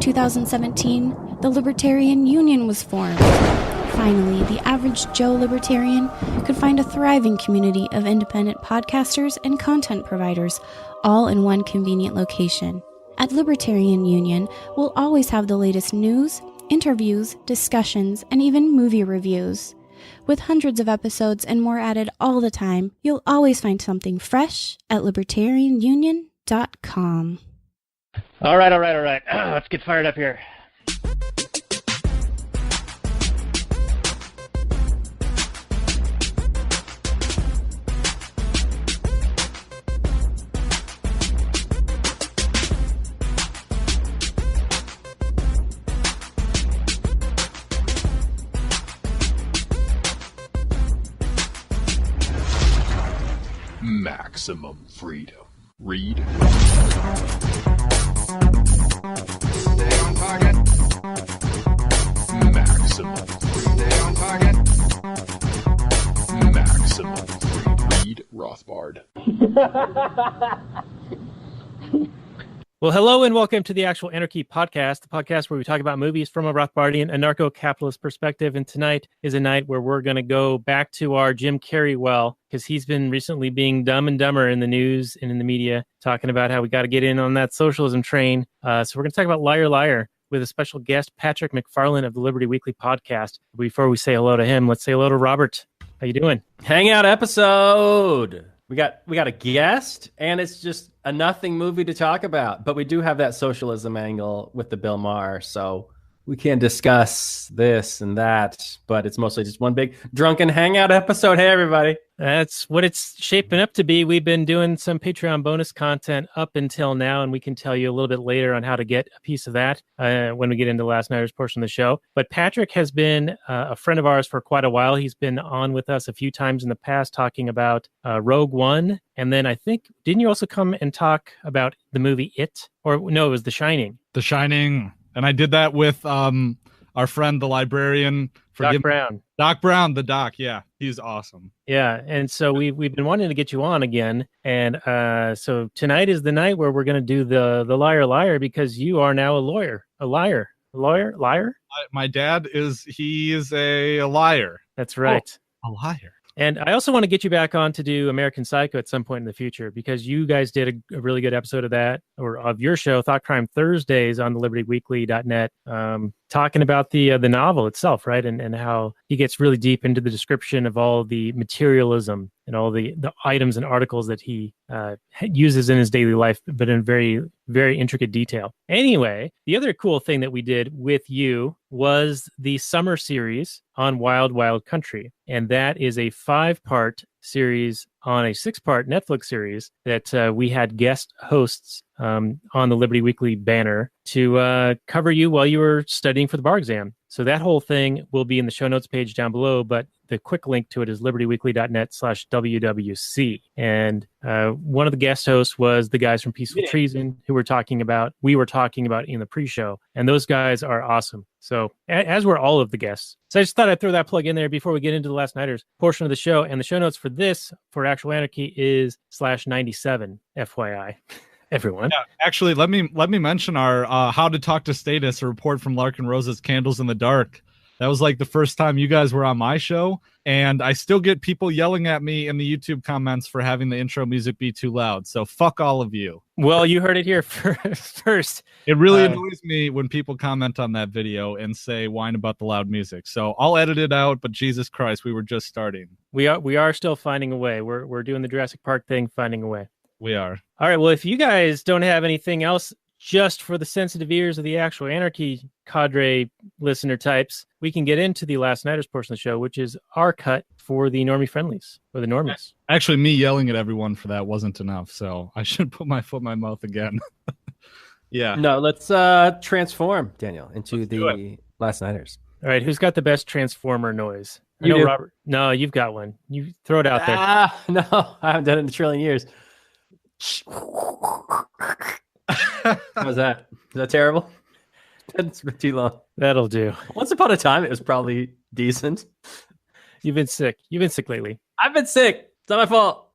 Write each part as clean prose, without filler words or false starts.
2017, the Libertarian Union was formed. Finally, the average Joe Libertarian could find a thriving community of independent podcasters and content providers, all in one convenient location. At Libertarian Union, we'll always have the latest news, interviews, discussions, and even movie reviews. With hundreds of episodes and more added all the time, you'll always find something fresh at libertarianunion.com. All right. Let's get fired up here. Maximum freedom. Read. Stay on target. Maximum freedom. Stay on target. Maximum freedom. Read Rothbard. Well, hello and welcome to the Actual Anarchy podcast, the podcast where we talk about movies from a Rothbardian Anarcho-Capitalist perspective. And tonight is a night where we're going to go back to our Jim Carrey well, because he's been recently being dumb and dumber in the news and in the media, talking about how we got to get in on that socialism train. So we're going to talk about Liar Liar with a special guest, Patrick MacFarlane of the Liberty Weekly podcast. Before we say hello to him, let's say hello to Robert. How you doing? Hangout episode. We got a guest, and it's just a nothing movie to talk about. But we do have that socialism angle with the Bill Maher, so we can discuss this and that. But it's mostly just one big drunken hangout episode. Hey, everybody. That's what it's shaping up to be. We've been doing some Patreon bonus content up until now, and we can tell you a little bit later on how to get a piece of that when we get into last night's portion of the show. But Patrick has been a friend of ours for quite a while. He's been on with us a few times in the past talking about Rogue One. And then I think, didn't you also come and talk about the movie It? Or no, it was The Shining. The Shining. And I did that with our friend, the librarian. Doc Brown. Doc Brown, the doc. Yeah, he's awesome. Yeah, and so we've been wanting to get you on again. And so tonight is the night where we're going to do the Liar Liar, because you are now a lawyer. A liar. Liar? My dad is a liar. That's right. Oh, a liar. And I also want to get you back on to do American Psycho at some point in the future, because you guys did a really good episode of that, or of your show, Thought Crime Thursdays, on the libertyweekly.net, talking about the novel itself, right? And how he gets really deep into the description of all the materialism and all the items and articles that he uses in his daily life, but in very, very intricate detail. Anyway, the other cool thing that we did with you was the summer series on Wild Wild Country. And that is a 5-part series on a 6-part Netflix series that we had guest hosts on the Liberty Weekly banner to cover you while you were studying for the bar exam. So that whole thing will be in the show notes page down below, but the quick link to it is libertyweekly.net/WWC. And one of the guest hosts was the guys from Peaceful Treason, who we were talking about in the pre-show. And those guys are awesome. So as were all of the guests. So I just thought I'd throw that plug in there before we get into the Last Nighters portion of the show. And the show notes for this, for Actual Anarchy, is /97, FYI. Everyone. Yeah, actually, let me mention our How to Talk to Status, a report from Larkin Rose's Candles in the Dark. That was like the first time you guys were on my show, and I still get people yelling at me in the YouTube comments for having the intro music be too loud. So fuck all of you. Well, you heard it here first. It really annoys me when people comment on that video and say whine about the loud music. So I'll edit it out, but Jesus Christ, we were just starting. We are still finding a way. We're doing the Jurassic Park thing, finding a way. We are. All right. Well, if you guys don't have anything else, just for the sensitive ears of the Actual Anarchy cadre listener types, we can get into the Last Nighters portion of the show, which is our cut for the normie friendlies, or the normies. Actually, me yelling at everyone for that wasn't enough, so I should put my foot in my mouth again. Yeah. No, let's transform, Daniel, into the Last Nighters. All right. Who's got the best transformer noise? I know, Robert. No, you've got one. You throw it out there. No, I haven't done it in a trillion years. How's that? Is that terrible? That's too long. That'll do. Once upon a time, it was probably decent. You've been sick. You've been sick lately. I've been sick. It's not my fault.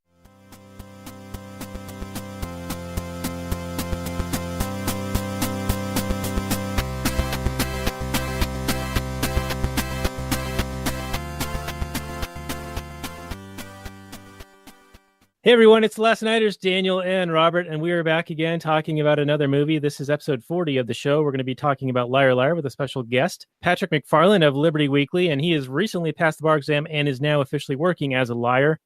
Hey everyone, it's the Last Nighters, Daniel and Robert, and we are back again talking about another movie. This is episode 40 of the show. We're going to be talking about Liar Liar with a special guest, Patrick MacFarlane of Liberty Weekly, and he has recently passed the bar exam and is now officially working as a lawyer.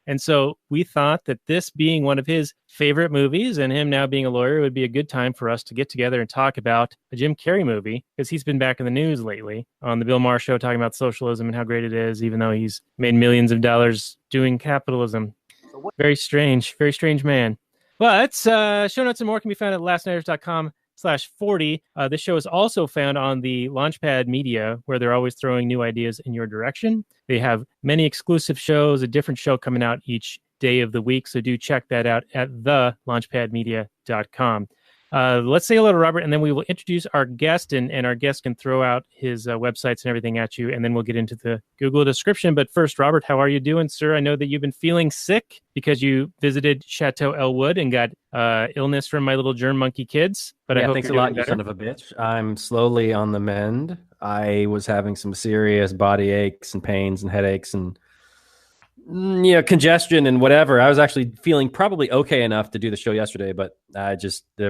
And so we thought that this being one of his favorite movies and him now being a lawyer, it would be a good time for us to get together and talk about a Jim Carrey movie, because he's been back in the news lately on the Bill Maher show talking about socialism and how great it is, even though he's made millions of dollars doing capitalism. Very strange man. But show notes and more can be found at lastnighters.com/40. This show is also found on the Launchpad Media, where they're always throwing new ideas in your direction. They have many exclusive shows, a different show coming out each day of the week. So do check that out at thelaunchpadmedia.com. Let's say hello to Robert, and then we will introduce our guest, and our guest can throw out his websites and everything at you, and then we'll get into the Google description. But first, Robert, how are you doing, sir? I know that you've been feeling sick because you visited Chateau Elwood and got illness from my little germ monkey kids. But I hope thanks you're a lot, doing you better. son of a bitch. I'm slowly on the mend. I was having some serious body aches and pains and headaches and congestion and whatever. I was actually feeling probably okay enough to do the show yesterday, but there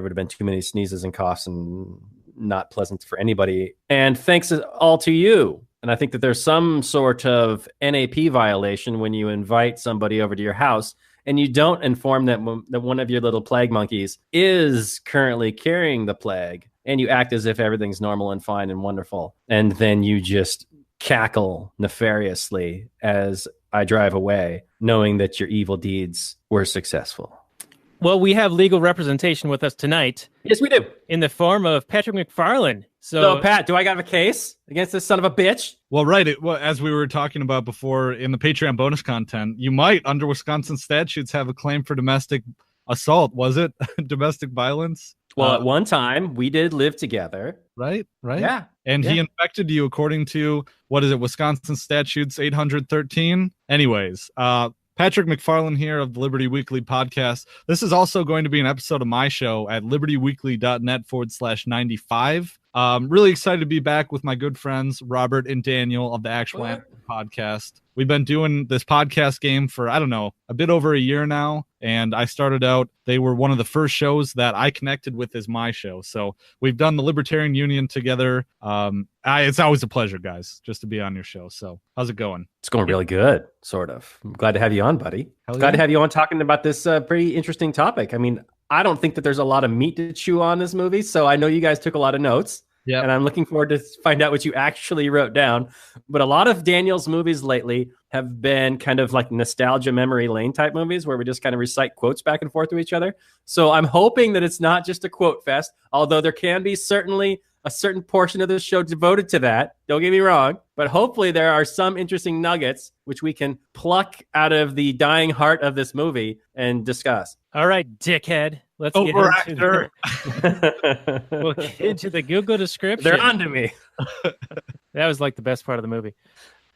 would have been too many sneezes and coughs and not pleasant for anybody. And thanks all to you. And I think that there's some sort of NAP violation when you invite somebody over to your house and you don't inform them that one of your little plague monkeys is currently carrying the plague, and you act as if everything's normal and fine and wonderful. And then you just cackle nefariously as I drive away, knowing that your evil deeds were successful. Well, we have legal representation with us tonight. Yes, we do. In the form of Patrick MacFarlane. So, Pat, do I have a case against this son of a bitch? Well, right. As we were talking about before in the Patreon bonus content, you might, under Wisconsin statutes, have a claim for domestic assault. Was it domestic violence? Well, at one time, we did live together. Right? Yeah. And he infected you according to, Wisconsin statutes 813? Anyways, Patrick MacFarlane here of the Liberty Weekly podcast. This is also going to be an episode of my show at libertyweekly.net/95. Really excited to be back with my good friends, Robert and Daniel of the Actual Anarchy podcast. We've been doing this podcast game for, a bit over a year now. And I started out, they were one of the first shows that I connected with as my show. So we've done the Libertarian Union together. It's always a pleasure, guys, just to be on your show. So how's it going? It's going really good, sort of. I'm glad to have you on, buddy. Glad to have you on talking about this pretty interesting topic. I mean, I don't think that there's a lot of meat to chew on this movie, so I know you guys took a lot of notes. Yeah, and I'm looking forward to find out what you actually wrote down. But a lot of Daniel's movies lately have been kind of like nostalgia memory lane type movies where we just kind of recite quotes back and forth to each other. So I'm hoping that it's not just a quote fest, although there can be certainly a certain portion of the show devoted to that. Don't get me wrong. But hopefully there are some interesting nuggets which we can pluck out of the dying heart of this movie and discuss. All right, dickhead. Let's get we'll get into the Google description. They're on to me. That was like the best part of the movie.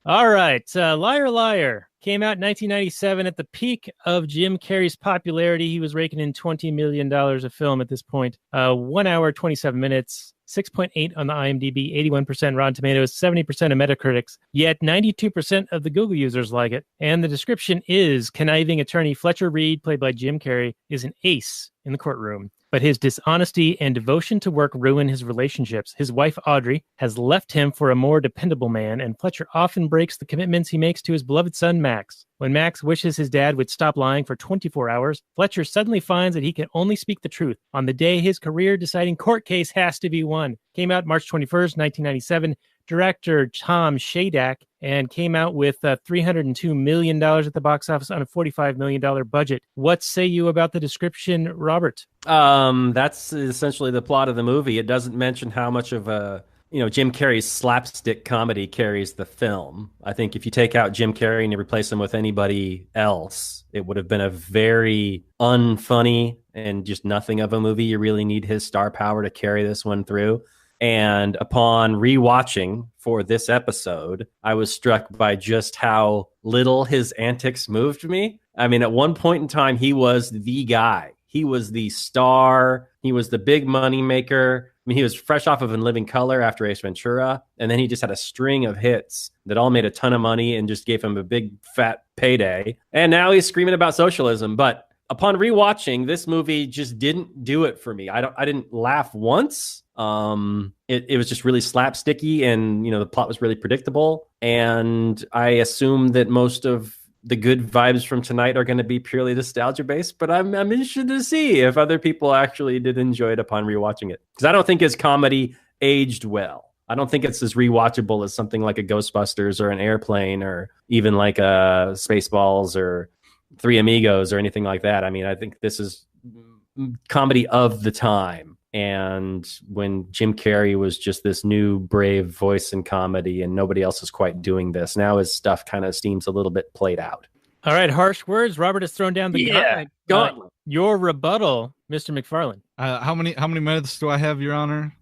All right. Liar Liar came out in 1997 at the peak of Jim Carrey's popularity. He was raking in $20 million a film at this point. 1 hour, 27 minutes. 6.8 on the IMDb, 81% Rotten Tomatoes, 70% of Metacritics, yet 92% of the Google users like it. And the description is, conniving attorney Fletcher Reed, played by Jim Carrey, is an ace in the courtroom. But his dishonesty and devotion to work ruin his relationships. His wife, Audrey, has left him for a more dependable man, and Fletcher often breaks the commitments he makes to his beloved son, Max. When Max wishes his dad would stop lying for 24 hours, Fletcher suddenly finds that he can only speak the truth on the day his career-deciding court case has to be won. Came out March 21st, 1997. Director Tom Shadak, and came out with $302 million at the box office on a $45 million budget. What say you about the description, Robert? That's essentially the plot of the movie. It doesn't mention how much of a Jim Carrey's slapstick comedy carries the film. I think if you take out Jim Carrey and you replace him with anybody else, it would have been a very unfunny and just nothing of a movie. You really need his star power to carry this one through. And upon rewatching for this episode, I was struck by just how little his antics moved me. I mean, at one point in time, he was the guy. He was the star. He was the big money maker. mean, he was fresh off of In Living Color after Ace Ventura, and then he just had a string of hits that all made a ton of money and just gave him a big fat payday. And now he's screaming about socialism. But upon rewatching, this movie just didn't do it for me. I didn't laugh once. It was just really slapsticky, and the plot was really predictable. And I assume that most of the good vibes from tonight are going to be purely nostalgia based, but I'm interested to see if other people actually did enjoy it upon rewatching it, because I don't think his comedy aged well. I don't think it's as rewatchable as something like a Ghostbusters or an Airplane or even like a Spaceballs or Three Amigos or anything like that. I mean, I think this is comedy of the time. And when Jim Carrey was just this new brave voice in comedy and nobody else is quite doing this, now his stuff kind of seems a little bit played out. All right, harsh words. Robert has thrown down the gauntlet. Your rebuttal, Mr. MacFarlane. How many minutes do I have, Your Honor?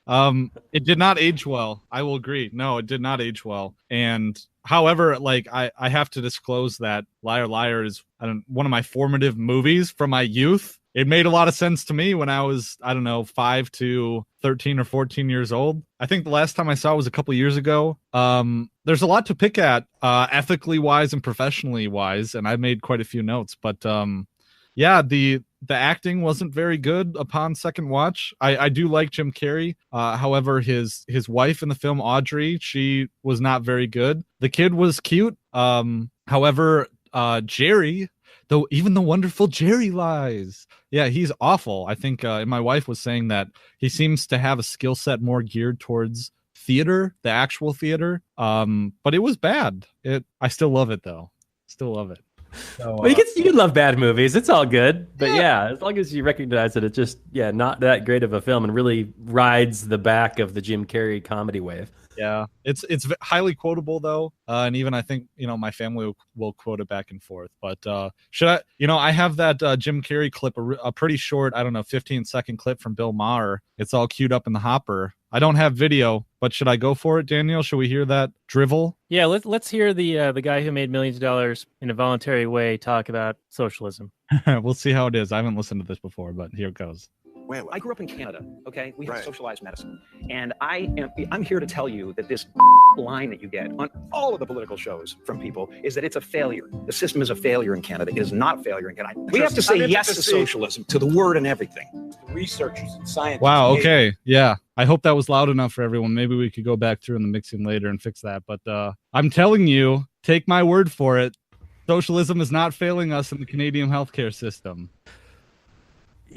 It did not age well. I will agree. No, it did not age well. And however, like I have to disclose that Liar Liar is one of my formative movies from my youth. It made a lot of sense to me when I was, 5 to 13 or 14 years old. I think the last time I saw it was a couple years ago. There's a lot to pick at, ethically wise and professionally wise, and I made quite a few notes. But the acting wasn't very good upon second watch. I do like Jim Carrey. However, his wife in the film, Audrey, she was not very good. The kid was cute. However, Jerry, though, even the wonderful Jerry lies. Yeah, he's awful. I think my wife was saying that he seems to have a skill set more geared towards theater, the actual theater. But it was bad. I still love it though. Still love it. So, well, you can love bad movies. It's all good. But yeah, as long as you recognize that it's just not that great of a film and really rides the back of the Jim Carrey comedy wave. Yeah, it's highly quotable though, and even I think my family will quote it back and forth. But should I? I have that Jim Carrey clip, a pretty short, 15-second clip from Bill Maher. It's all queued up in the hopper. I don't have video, but should I go for it, Daniel? Should we hear that drivel? Yeah, let's hear the guy who made millions of dollars in a voluntary way talk about socialism. We'll see how it is. I haven't listened to this before, but here it goes. I grew up in Canada, okay? We have socialized medicine. And I'm here to tell you that this line that you get on all of the political shows from people is that it's a failure. The system is a failure in Canada. It is not a failure in Canada. We have to say yes to socialism, to the word and everything. Researchers and scientists. Wow, okay. Yeah. I hope that was loud enough for everyone. Maybe we could go back through in the mixing later and fix that. But I'm telling you, take my word for it. Socialism is not failing us in the Canadian healthcare system.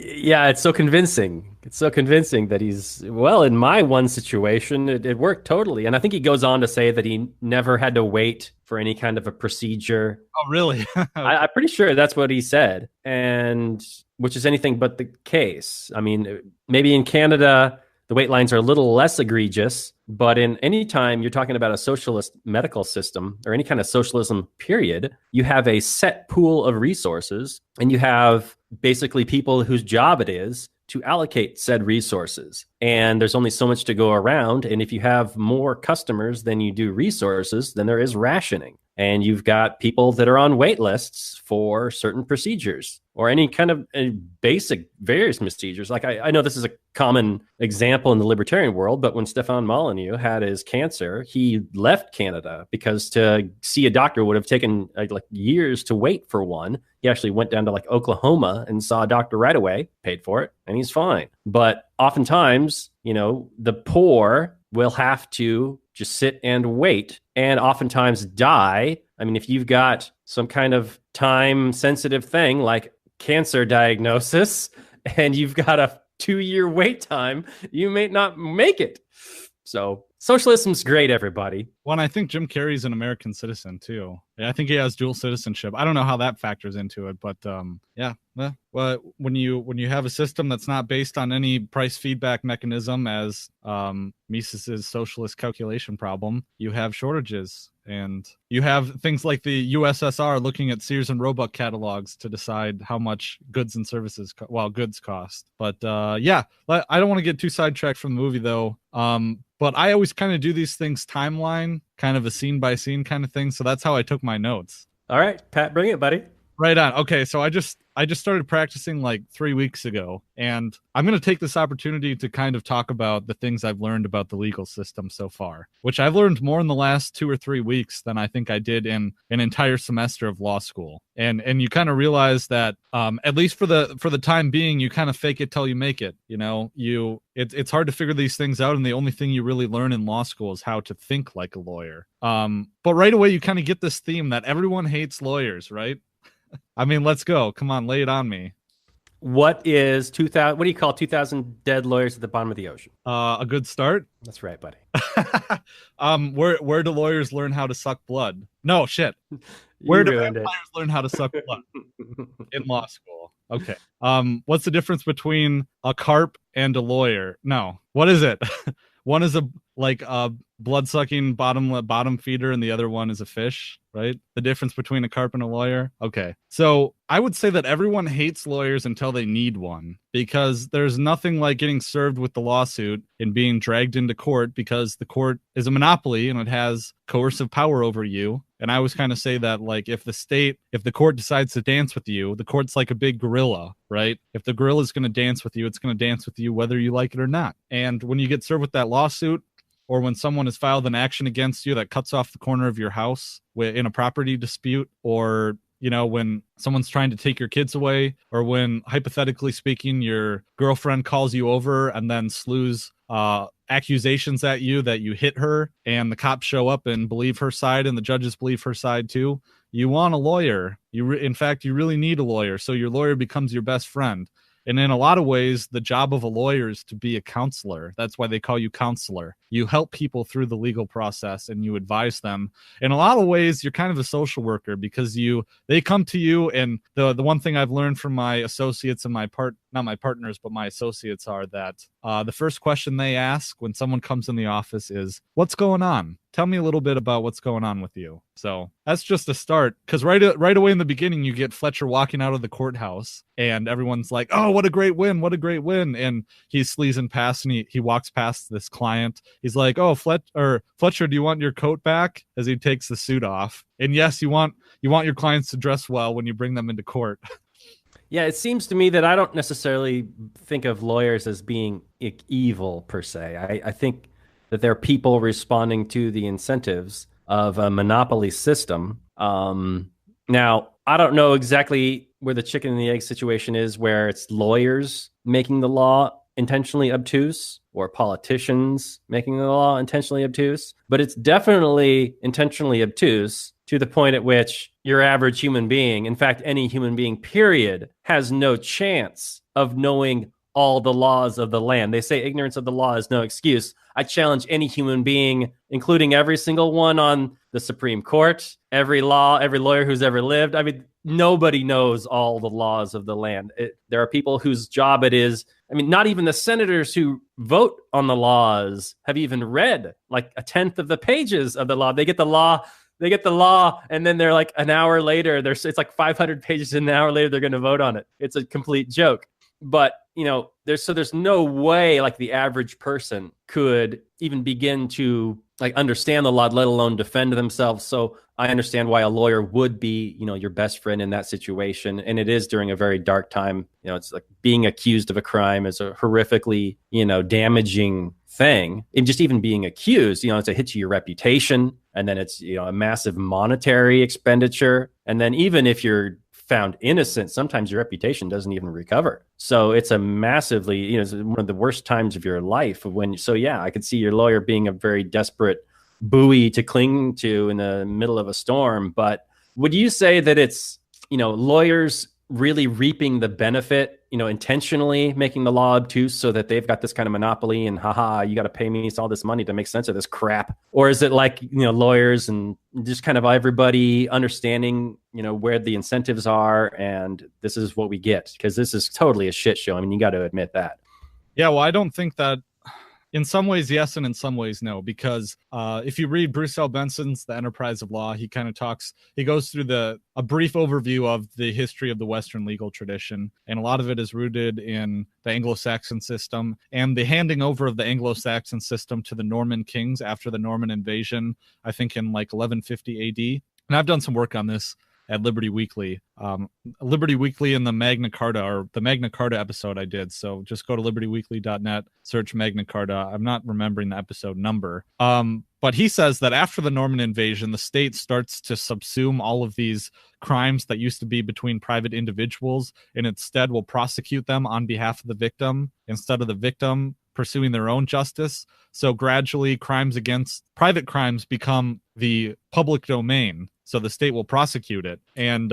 Yeah, it's so convincing. It's so convincing that in my one situation, it worked totally. And I think he goes on to say that he never had to wait for any kind of a procedure. Oh, really? I'm pretty sure that's what he said, and which is anything but the case. I mean, maybe in Canada, the wait lines are a little less egregious, but in any time you're talking about a socialist medical system or any kind of socialism period, you have a set pool of resources and you have basically people whose job it is to allocate said resources. And there's only so much to go around. And if you have more customers than you do resources, then there is rationing. And you've got people that are on wait lists for certain procedures or any kind of basic various procedures. Like I know this is a common example in the libertarian world, but when Stefan Molyneux had his cancer, he left Canada because to see a doctor would have taken like years to wait for one. He actually went down to like Oklahoma and saw a doctor right away, paid for it, and he's fine. But oftentimes, the poor will have to just sit and wait and oftentimes die. I mean, if you've got some kind of time sensitive thing like cancer diagnosis and you've got a 2-year wait time, you may not make it. So socialism's great, everybody. Well, and I think Jim Carrey's an American citizen too. I think he has dual citizenship. I don't know how that factors into it, but well, when you have a system that's not based on any price feedback mechanism, as Mises's socialist calculation problem, you have shortages. And you have things like the USSR looking at Sears and Roebuck catalogs to decide how much goods and services, goods cost. But I don't want to get too sidetracked from the movie though. But I always kind of do these things timeline, kind of a scene by scene kind of thing. So that's how I took my notes. All right, Pat, bring it, buddy. Right on. Okay, so I just started practicing like 3 weeks ago, and I'm going to take this opportunity to kind of talk about the things I've learned about the legal system so far, which I've learned more in the last 2 or 3 weeks than I think I did in an entire semester of law school. And you kind of realize that at least for the time being, you kind of fake it till you make it. You know, it's hard to figure these things out, and the only thing you really learn in law school is how to think like a lawyer. But right away, you kind of get this theme that everyone hates lawyers, right? I mean, let's go. Come on, lay it on me. What is 2000? What do you call 2,000 dead lawyers at the bottom of the ocean? A good start. That's right, buddy. Where do lawyers learn how to suck blood? No shit. Where do vampires learn how to suck blood? In law school. Okay. What's the difference between a carp and a lawyer? No. What is it? One is a blood-sucking bottom feeder, and the other one is a fish, right? The difference between a carp and a lawyer? Okay. So I would say that everyone hates lawyers until they need one, because there's nothing like getting served with the lawsuit and being dragged into court, because the court is a monopoly and it has coercive power over you. And I always kind of say that, like, if the court decides to dance with you, the court's like a big gorilla, right? If the gorilla is going to dance with you, it's going to dance with you whether you like it or not. And when you get served with that lawsuit, or when someone has filed an action against you that cuts off the corner of your house in a property dispute, or, you know, when someone's trying to take your kids away, or when, hypothetically speaking, your girlfriend calls you over and then slews accusations at you that you hit her, and the cops show up and believe her side and the judges believe her side too, you want a lawyer. In fact, you really need a lawyer. So your lawyer becomes your best friend. And in a lot of ways, the job of a lawyer is to be a counselor. That's why they call you counselor. You help people through the legal process and you advise them. In a lot of ways, you're kind of a social worker, because they come to you, and the one thing I've learned from my associates and not my partners, but my associates, are that the first question they ask when someone comes in the office is, "What's going on? Tell me a little bit about what's going on with you." So that's just a start, because right away in the beginning, you get Fletcher walking out of the courthouse, and everyone's like, "Oh, what a great win! What a great win!" And he's sleazing past, and he walks past this client. He's like, "Oh, Fletcher, do you want your coat back?" As he takes the suit off. And yes, you want your clients to dress well when you bring them into court. Yeah, it seems to me that I don't necessarily think of lawyers as being evil per se. I think that they're people responding to the incentives of a monopoly system. Now, I don't know exactly where the chicken and the egg situation is, where it's lawyers making the law intentionally obtuse or politicians making the law intentionally obtuse, but it's definitely intentionally obtuse to the point at which your average human being, in fact, any human being, period, has no chance of knowing all the laws of the land. They say ignorance of the law is no excuse. I challenge any human being, including every single one on the Supreme Court, every lawyer who's ever lived. I mean, nobody knows all the laws of the land. There are people whose job it is. I mean, not even the senators who vote on the laws have even read like a tenth of the pages of the law. They get the law, and then they're like an hour later, it's like 500 pages, and an hour later they're going to vote on it. It's a complete joke. But, you know, there's no way like the average person could even begin to like understand the law, let alone defend themselves. So I understand why a lawyer would be, you know, your best friend in that situation. And it is during a very dark time. You know, it's like being accused of a crime is a horrifically, you know, damaging thing. And just even being accused, you know, it's a hit to your reputation. And then it's, you know, a massive monetary expenditure. And then even if you're found innocent, sometimes your reputation doesn't even recover. So it's a massively, you know, it's one of the worst times of your life so yeah, I could see your lawyer being a very desperate buoy to cling to in the middle of a storm. But would you say that it's, you know, lawyers really reaping the benefit, you know, intentionally making the law obtuse so that they've got this kind of monopoly and haha, you got to pay me all this money to make sense of this crap? Or is it like, you know, lawyers and just kind of everybody understanding, you know, where the incentives are and this is what we get? Because this is totally a shit show. I mean, you got to admit that. Yeah, well, I don't think that. In some ways, yes, and in some ways, no, because if you read Bruce L. Benson's The Enterprise of Law, he goes through a brief overview of the history of the Western legal tradition, and a lot of it is rooted in the Anglo-Saxon system and the handing over of the Anglo-Saxon system to the Norman kings after the Norman invasion, I think in like 1150 AD. And I've done some work on this. at Liberty Weekly. Liberty Weekly in the Magna Carta, or the Magna Carta episode I did. So just go to libertyweekly.net, search Magna Carta. I'm not remembering the episode number. But he says that after the Norman invasion, the state starts to subsume all of these crimes that used to be between private individuals, and instead will prosecute them on behalf of the victim instead of the victim pursuing their own justice. So gradually private crimes become the public domain. So the state will prosecute it. And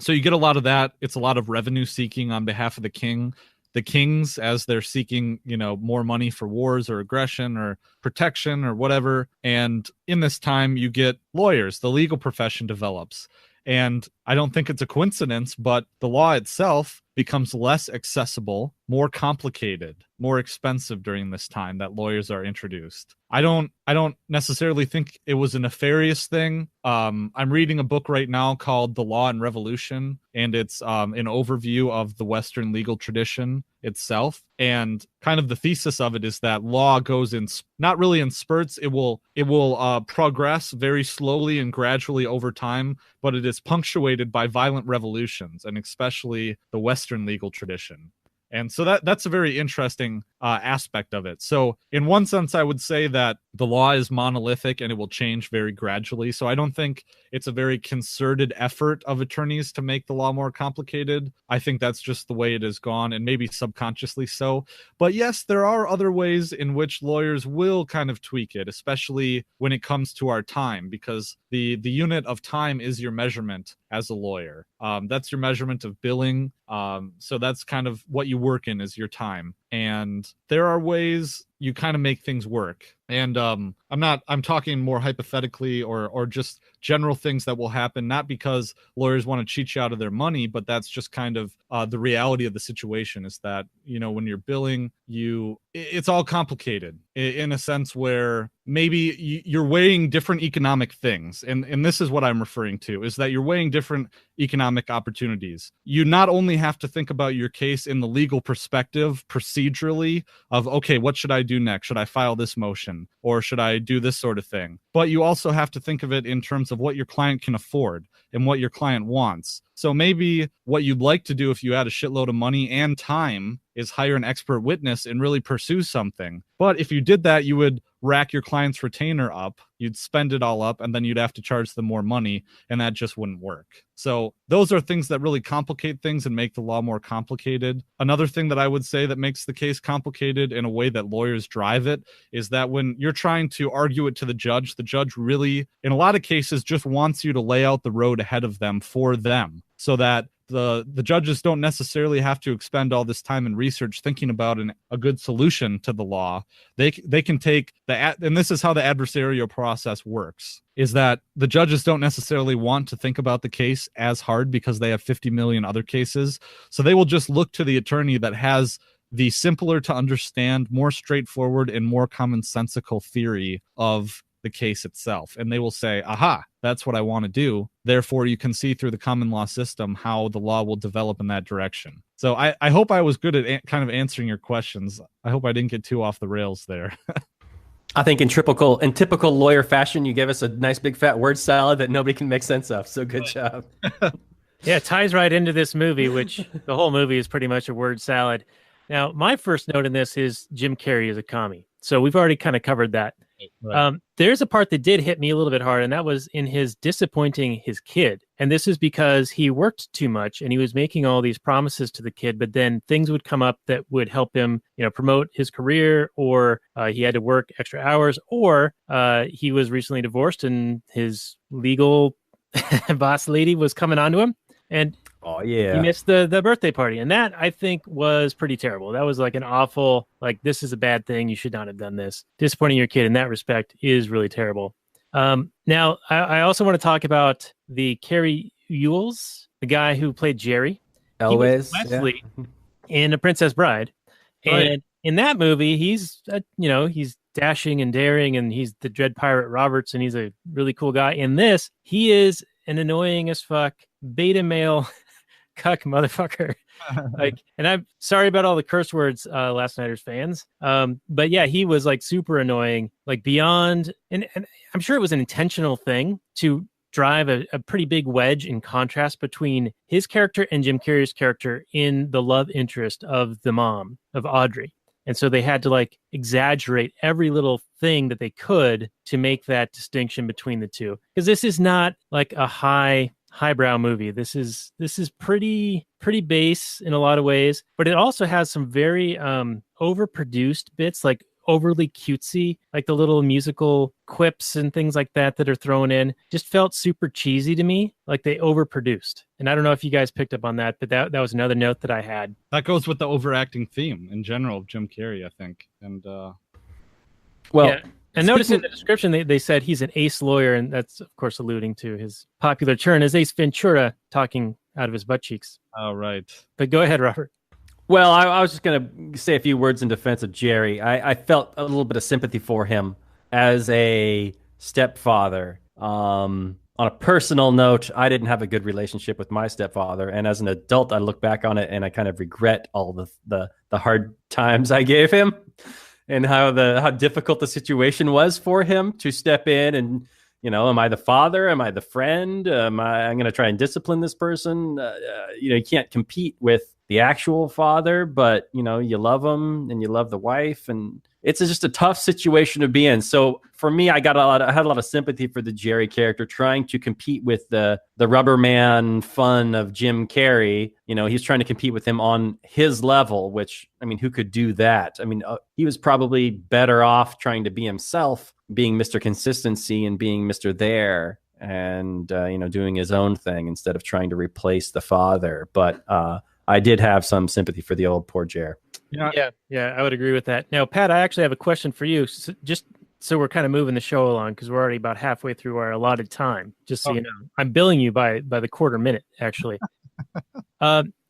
so you get a lot of that. It's a lot of revenue seeking on behalf of the king. The kings, as they're seeking, more money for wars or aggression or protection or whatever. And in this time, you get lawyers. The legal profession develops. And I don't think it's a coincidence, but the law itself becomes less accessible, more complicated, more expensive during this time that lawyers are introduced. I don't necessarily think it was a nefarious thing. I'm reading a book right now called The Law and Revolution, and it's an overview of the Western legal tradition itself. And kind of the thesis of it is that law goes in, not really in spurts. It will progress very slowly and gradually over time, but it is punctuated by violent revolutions, and especially the Western legal tradition. And so that's a very interesting aspect of it. So in one sense, I would say that the law is monolithic and it will change very gradually. So I don't think it's a very concerted effort of attorneys to make the law more complicated. I think that's just the way it has gone, and maybe subconsciously so. But yes, there are other ways in which lawyers will kind of tweak it, especially when it comes to our time, because the unit of time is your measurement as a lawyer. That's your measurement of billing. So that's kind of what you work in, is your time. And there are ways you kind of make things work. And I'm talking more hypothetically or just general things that will happen, not because lawyers want to cheat you out of their money, but that's just kind of the reality of the situation, is that, when you're billing, it's all complicated in a sense where maybe you're weighing different economic things. And this is what I'm referring to, is that you're weighing different economic opportunities. You not only have to think about your case in the legal perspective procedurally of, okay, what should I do next? Should I file this motion, or should I do this sort of thing? But you also have to think of it in terms of what your client can afford and what your client wants. So maybe what you'd like to do if you had a shitload of money and time is hire an expert witness and really pursue something. But if you did that, you would rack your client's retainer up, you'd spend it all up, and then you'd have to charge them more money, and that just wouldn't work. So those are things that really complicate things and make the law more complicated. Another thing that I would say that makes the case complicated in a way that lawyers drive it is that when you're trying to argue it to the judge really, in a lot of cases, just wants you to lay out the road ahead of them for them, so that the judges don't necessarily have to expend all this time and research thinking about a good solution to the law. They can take and this is how the adversarial process works, is that the judges don't necessarily want to think about the case as hard because they have 50 million other cases. So they will just look to the attorney that has the simpler to understand, more straightforward, and more commonsensical theory of the case itself. And they will say, aha, that's what I want to do. Therefore, you can see through the common law system how the law will develop in that direction. So I hope I was good at kind of answering your questions. I hope I didn't get too off the rails there. I think in typical lawyer fashion, you gave us a nice big fat word salad that nobody can make sense of. So good job. Yeah, it ties right into this movie, which the whole movie is pretty much a word salad. Now, my first note in this is Jim Carrey is a commie. So we've already kind of covered that. Right. There's a part that did hit me a little bit hard, and that was in his disappointing his kid. And this is because he worked too much and he was making all these promises to the kid, but then things would come up that would help him, promote his career, or he had to work extra hours, or he was recently divorced and his legal boss lady was coming on to him. And oh yeah, he missed the birthday party, and that I think was pretty terrible. That was like an awful, this is a bad thing. You should not have done this. Disappointing your kid in that respect is really terrible. Now, I also want to talk about the Carrey Ewells, the guy who played Jerry. Always, Wesley in A Princess Bride, right. And in that movie, he's he's dashing and daring, and he's the Dread Pirate Roberts, and he's a really cool guy. In this, he is an annoying as fuck beta male cuck motherfucker. And I'm sorry about all the curse words, Last Nighters fans. But yeah, he was super annoying, beyond, and I'm sure it was an intentional thing to drive a pretty big wedge in contrast between his character and Jim Carrey's character in the love interest of the mom, of Audrey. And so they had to like exaggerate every little thing that they could to make that distinction between the two. Because this is not like a highbrow movie. This is pretty base in a lot of ways, but it also has some very overproduced bits, like overly cutesy, like the little musical quips and things like that are thrown in. Just felt super cheesy to me, like they overproduced. And I don't know if you guys picked up on that, but that was another note that I had. That goes with the overacting theme in general of Jim Carrey, I think. And Well, yeah. And notice in the description, they said he's an ace lawyer, and that's, of course, alluding to his popular turn as Ace Ventura talking out of his butt cheeks. oh, right. But go ahead, Robert. Well, I was just going to say a few words in defense of Jerry. I felt a little bit of sympathy for him as a stepfather. On a personal note, I didn't have a good relationship with my stepfather. And as an adult, I look back on it and I kind of regret all the hard times I gave him and how difficult the situation was for him to step in and, you know, am I the father? Am I the friend? I'm going to try and discipline this person. You can't compete with the actual father, but you love him and you love the wife, and it's just a tough situation to be in. So for me, I had a lot of sympathy for the Jerry character trying to compete with the rubber man fun of Jim Carrey. He's trying to compete with him on his level, which, I mean, who could do that? I mean, he was probably better off trying to be himself, being Mr. Consistency and being Mr. There, and doing his own thing instead of trying to replace the father. But I did have some sympathy for the old poor Jer. Yeah, I would agree with that. Now, Pat, I actually have a question for you. So we're kind of moving the show along because we're already about halfway through our allotted time. Just so you know, I'm billing you by the quarter minute, actually.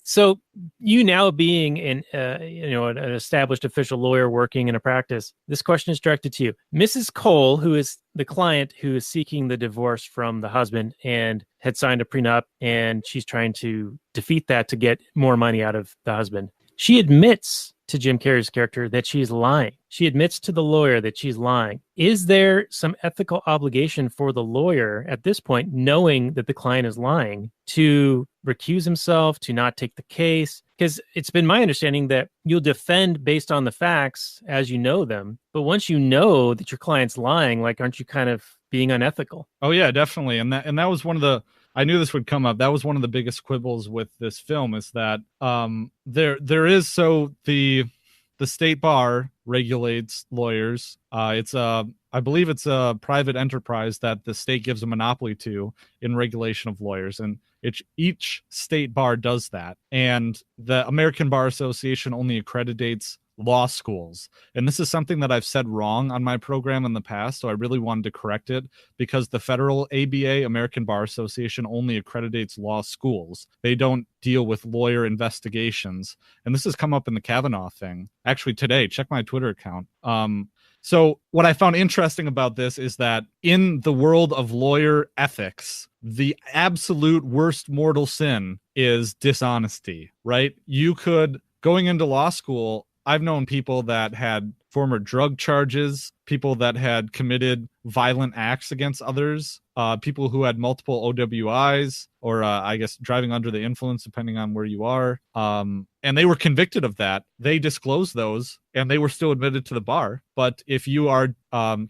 So you now being an established official lawyer working in a practice, this question is directed to you. Mrs. Cole, who is the client who is seeking the divorce from the husband and had signed a prenup, and she's trying to defeat that to get more money out of the husband. She admits to Jim Carrey's character that she's lying. She admits to the lawyer that she's lying. Is there some ethical obligation for the lawyer at this point, knowing that the client is lying, to recuse himself, to not take the case? Because it's been my understanding that you'll defend based on the facts as you know them. But once you know that your client's lying, like, aren't you kind of being unethical? Oh, yeah, definitely. And that was one of the, I knew this would come up. That was one of the biggest quibbles with this film, is that there is, so the state bar regulates lawyers. I believe it's a private enterprise that the state gives a monopoly to in regulation of lawyers, and each state bar does that. And the American Bar Association only accreditates law schools. And this is something that I've said wrong on my program in the past, so I really wanted to correct it, because the federal ABA, American Bar Association, only accreditates law schools. They don't deal with lawyer investigations. And this has come up in the Kavanaugh thing. Actually, today, check my Twitter account. So what I found interesting about this is that in the world of lawyer ethics, the absolute worst mortal sin is dishonesty, right? Going into law school, I've known people that had former drug charges, people that had committed violent acts against others, people who had multiple OWIs, or I guess driving under the influence, depending on where you are. And they were convicted of that. They disclosed those and they were still admitted to the bar. But if you are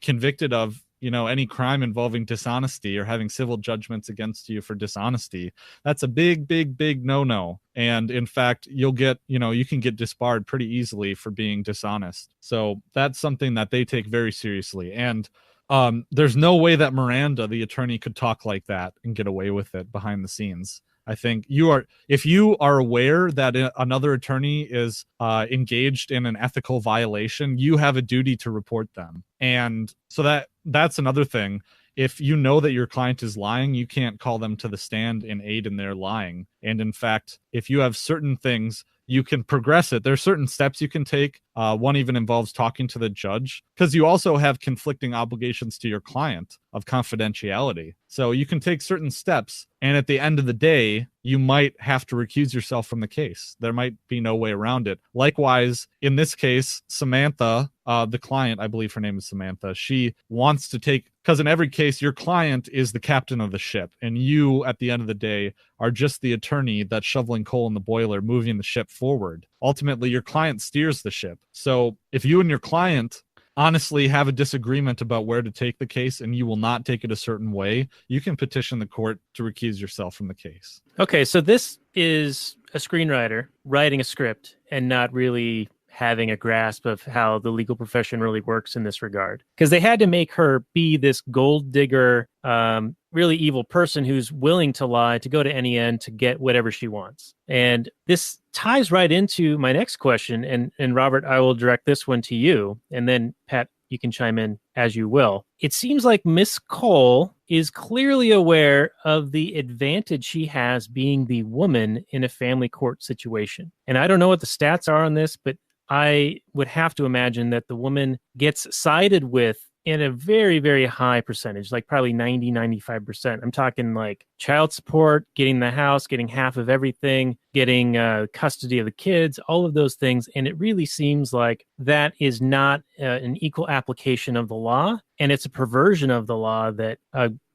convicted of any crime involving dishonesty or having civil judgments against you for dishonesty, that's a big, big, big no-no. And in fact, you can get disbarred pretty easily for being dishonest. So that's something that they take very seriously. And there's no way that Miranda, the attorney, could talk like that and get away with it behind the scenes. I think if you are aware that another attorney is engaged in an ethical violation, you have a duty to report them. And so that's another thing. If you know that your client is lying, you can't call them to the stand and aid in their lying. And in fact, if you have certain things, you can progress it. There's certain steps you can take. One even involves talking to the judge, because you also have conflicting obligations to your client of confidentiality. So you can take certain steps, and at the end of the day, you might have to recuse yourself from the case. There might be no way around it. Likewise, in this case, Samantha, the client, I believe her name is Samantha, she wants to take because in every case, your client is the captain of the ship, and you, at the end of the day, are just the attorney that's shoveling coal in the boiler, moving the ship forward. Ultimately, your client steers the ship. So if you and your client honestly have a disagreement about where to take the case and you will not take it a certain way, you can petition the court to recuse yourself from the case. Okay, so this is a screenwriter writing a script and not really having a grasp of how the legal profession really works in this regard. Because they had to make her be this gold digger, really evil person who's willing to lie, to go to any end to get whatever she wants. And this ties right into my next question. And Robert, I will direct this one to you. And then Pat, you can chime in as you will. It seems like Miss Cole is clearly aware of the advantage she has being the woman in a family court situation. And I don't know what the stats are on this, but I would have to imagine that the woman gets sided with in a very, very high percentage, like probably 90, 95%. I'm talking like child support, getting the house, getting half of everything, getting custody of the kids, all of those things. And it really seems like that is not an equal application of the law. And it's a perversion of the law that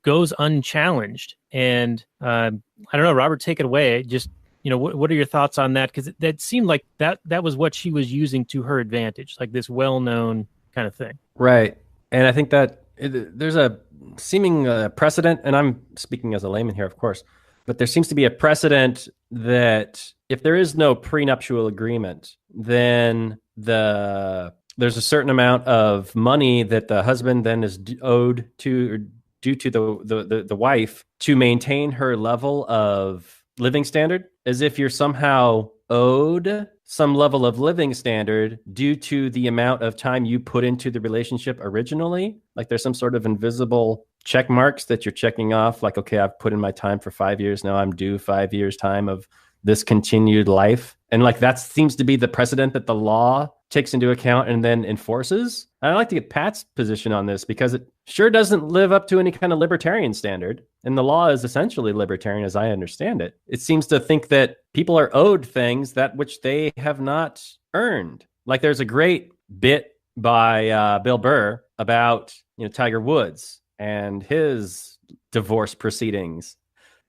goes unchallenged. And I don't know, Robert, take it away. Just, what are your thoughts on that? Because that seemed like that was what she was using to her advantage, like this well-known kind of thing. Right. And I think that there's a seeming precedent, and I'm speaking as a layman here, of course, but there seems to be a precedent that if there is no prenuptial agreement, then there's a certain amount of money that the husband then is owed to, or due to the wife, to maintain her level of living standard, as if you're somehow owed some level of living standard due to the amount of time you put into the relationship originally. Like there's some sort of invisible check marks that you're checking off. Like, okay, I've put in my time for 5 years. Now I'm due 5 years time of this continued life. And like that seems to be the precedent that the law takes into account and then enforces. I'd like to get Pat's position on this because it sure doesn't live up to any kind of libertarian standard. And the law is essentially libertarian as I understand it. It seems to think that people are owed things that which they have not earned. Like there's a great bit by Bill Burr about Tiger Woods and his divorce proceedings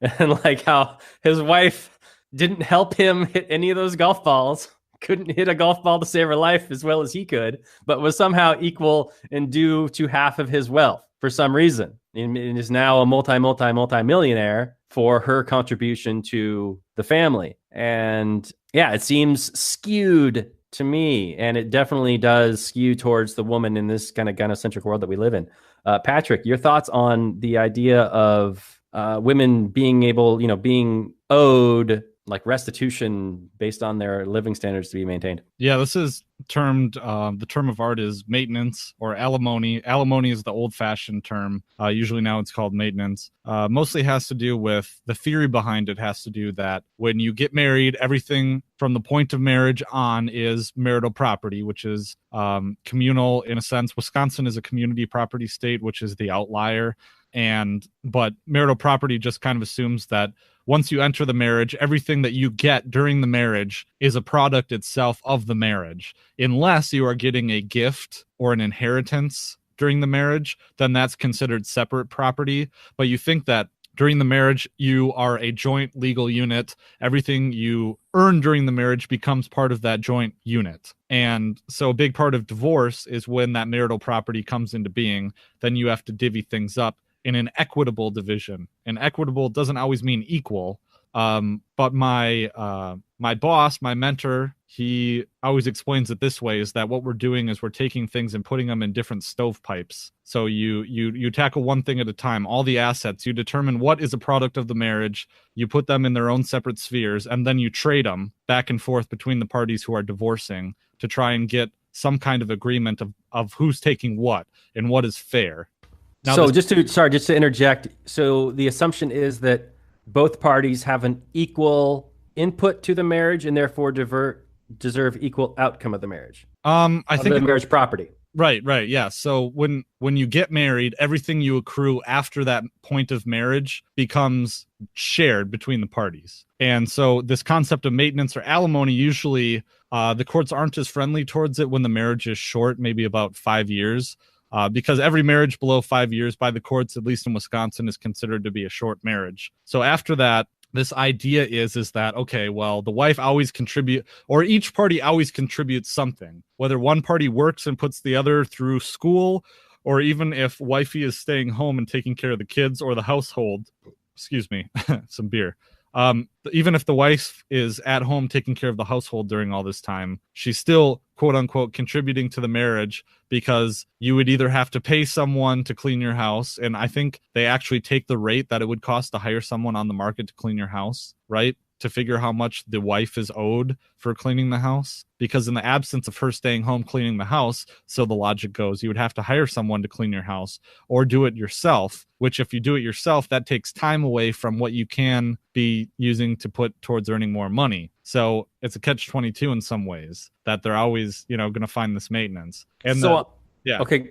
and like how his wife didn't help him hit any of those golf balls, couldn't hit a golf ball to save her life as well as he could, but was somehow equal and due to half of his wealth for some reason. And is now a multi-millionaire for her contribution to the family. And yeah, it seems skewed to me. And it definitely does skew towards the woman in this kind of gynocentric world that we live in. Patrick, your thoughts on the idea of women being able, being owed like restitution based on their living standards to be maintained? Yeah, this is termed, the term of art is maintenance or alimony. Alimony is the old-fashioned term. Usually now it's called maintenance. Mostly has to do with, the theory behind it has to do that when you get married, everything from the point of marriage on is marital property, which is communal in a sense. Wisconsin is a community property state, which is the outlier. But marital property just kind of assumes that once you enter the marriage, everything that you get during the marriage is a product itself of the marriage. Unless you are getting a gift or an inheritance during the marriage, then that's considered separate property. But you think that during the marriage, you are a joint legal unit. Everything you earn during the marriage becomes part of that joint unit. And so a big part of divorce is when that marital property comes into being, then you have to divvy things up in an equitable division. And equitable doesn't always mean equal. But my boss, my mentor, he always explains it this way, is that what we're doing is we're taking things and putting them in different stovepipes. So you tackle one thing at a time, all the assets, you determine what is a product of the marriage, you put them in their own separate spheres, and then you trade them back and forth between the parties who are divorcing to try and get some kind of agreement of who's taking what and what is fair. Now, so just to interject. So the assumption is that both parties have an equal input to the marriage and therefore deserve equal outcome of the marriage. I think the marriage property. Right. Yeah. So when you get married, everything you accrue after that point of marriage becomes shared between the parties. And so this concept of maintenance or alimony, usually the courts aren't as friendly towards it when the marriage is short, maybe about 5 years. because every marriage below 5 years by the courts, at least in Wisconsin, is considered to be a short marriage. So after that, this idea is that, okay, well, the wife always contribute, or each party always contributes something, whether one party works and puts the other through school, or even if wifey is staying home and taking care of the kids or the household, excuse me, some beer. Even if the wife is at home taking care of the household during all this time, she's still, quote unquote, contributing to the marriage, because you would either have to pay someone to clean your house. And I think they actually take the rate that it would cost to hire someone on the market to clean your house, right? To figure how much the wife is owed for cleaning the house. Because in the absence of her staying home cleaning the house, so the logic goes, you would have to hire someone to clean your house or do it yourself, which if you do it yourself, that takes time away from what you can be using to put towards earning more money. So it's a catch-22 in some ways, that they're always, going to find this maintenance. And so, yeah. Okay.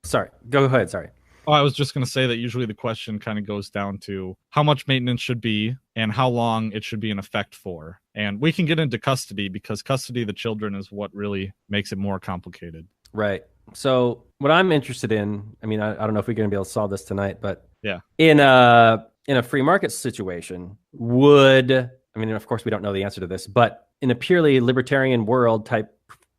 Sorry. Go ahead. Sorry. Oh, I was just going to say that usually the question kind of goes down to how much maintenance should be and how long it should be in effect for. And we can get into custody, because custody of the children is what really makes it more complicated. Right. So what I'm interested in, I mean, I don't know if we're going to be able to solve this tonight, but yeah, in a free market situation, of course we don't know the answer to this, but in a purely libertarian world type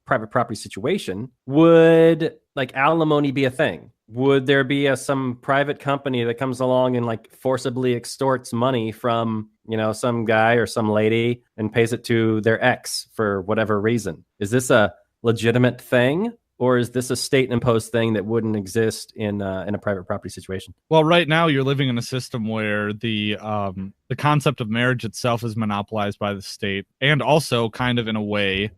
private property situation, would like alimony be a thing? Would there be some private company that comes along and like forcibly extorts money from, some guy or some lady and pays it to their ex for whatever reason? Is this a legitimate thing, or is this a state imposed thing that wouldn't exist in a private property situation? Well, right now you're living in a system where the concept of marriage itself is monopolized by the state, and also kind of in a way,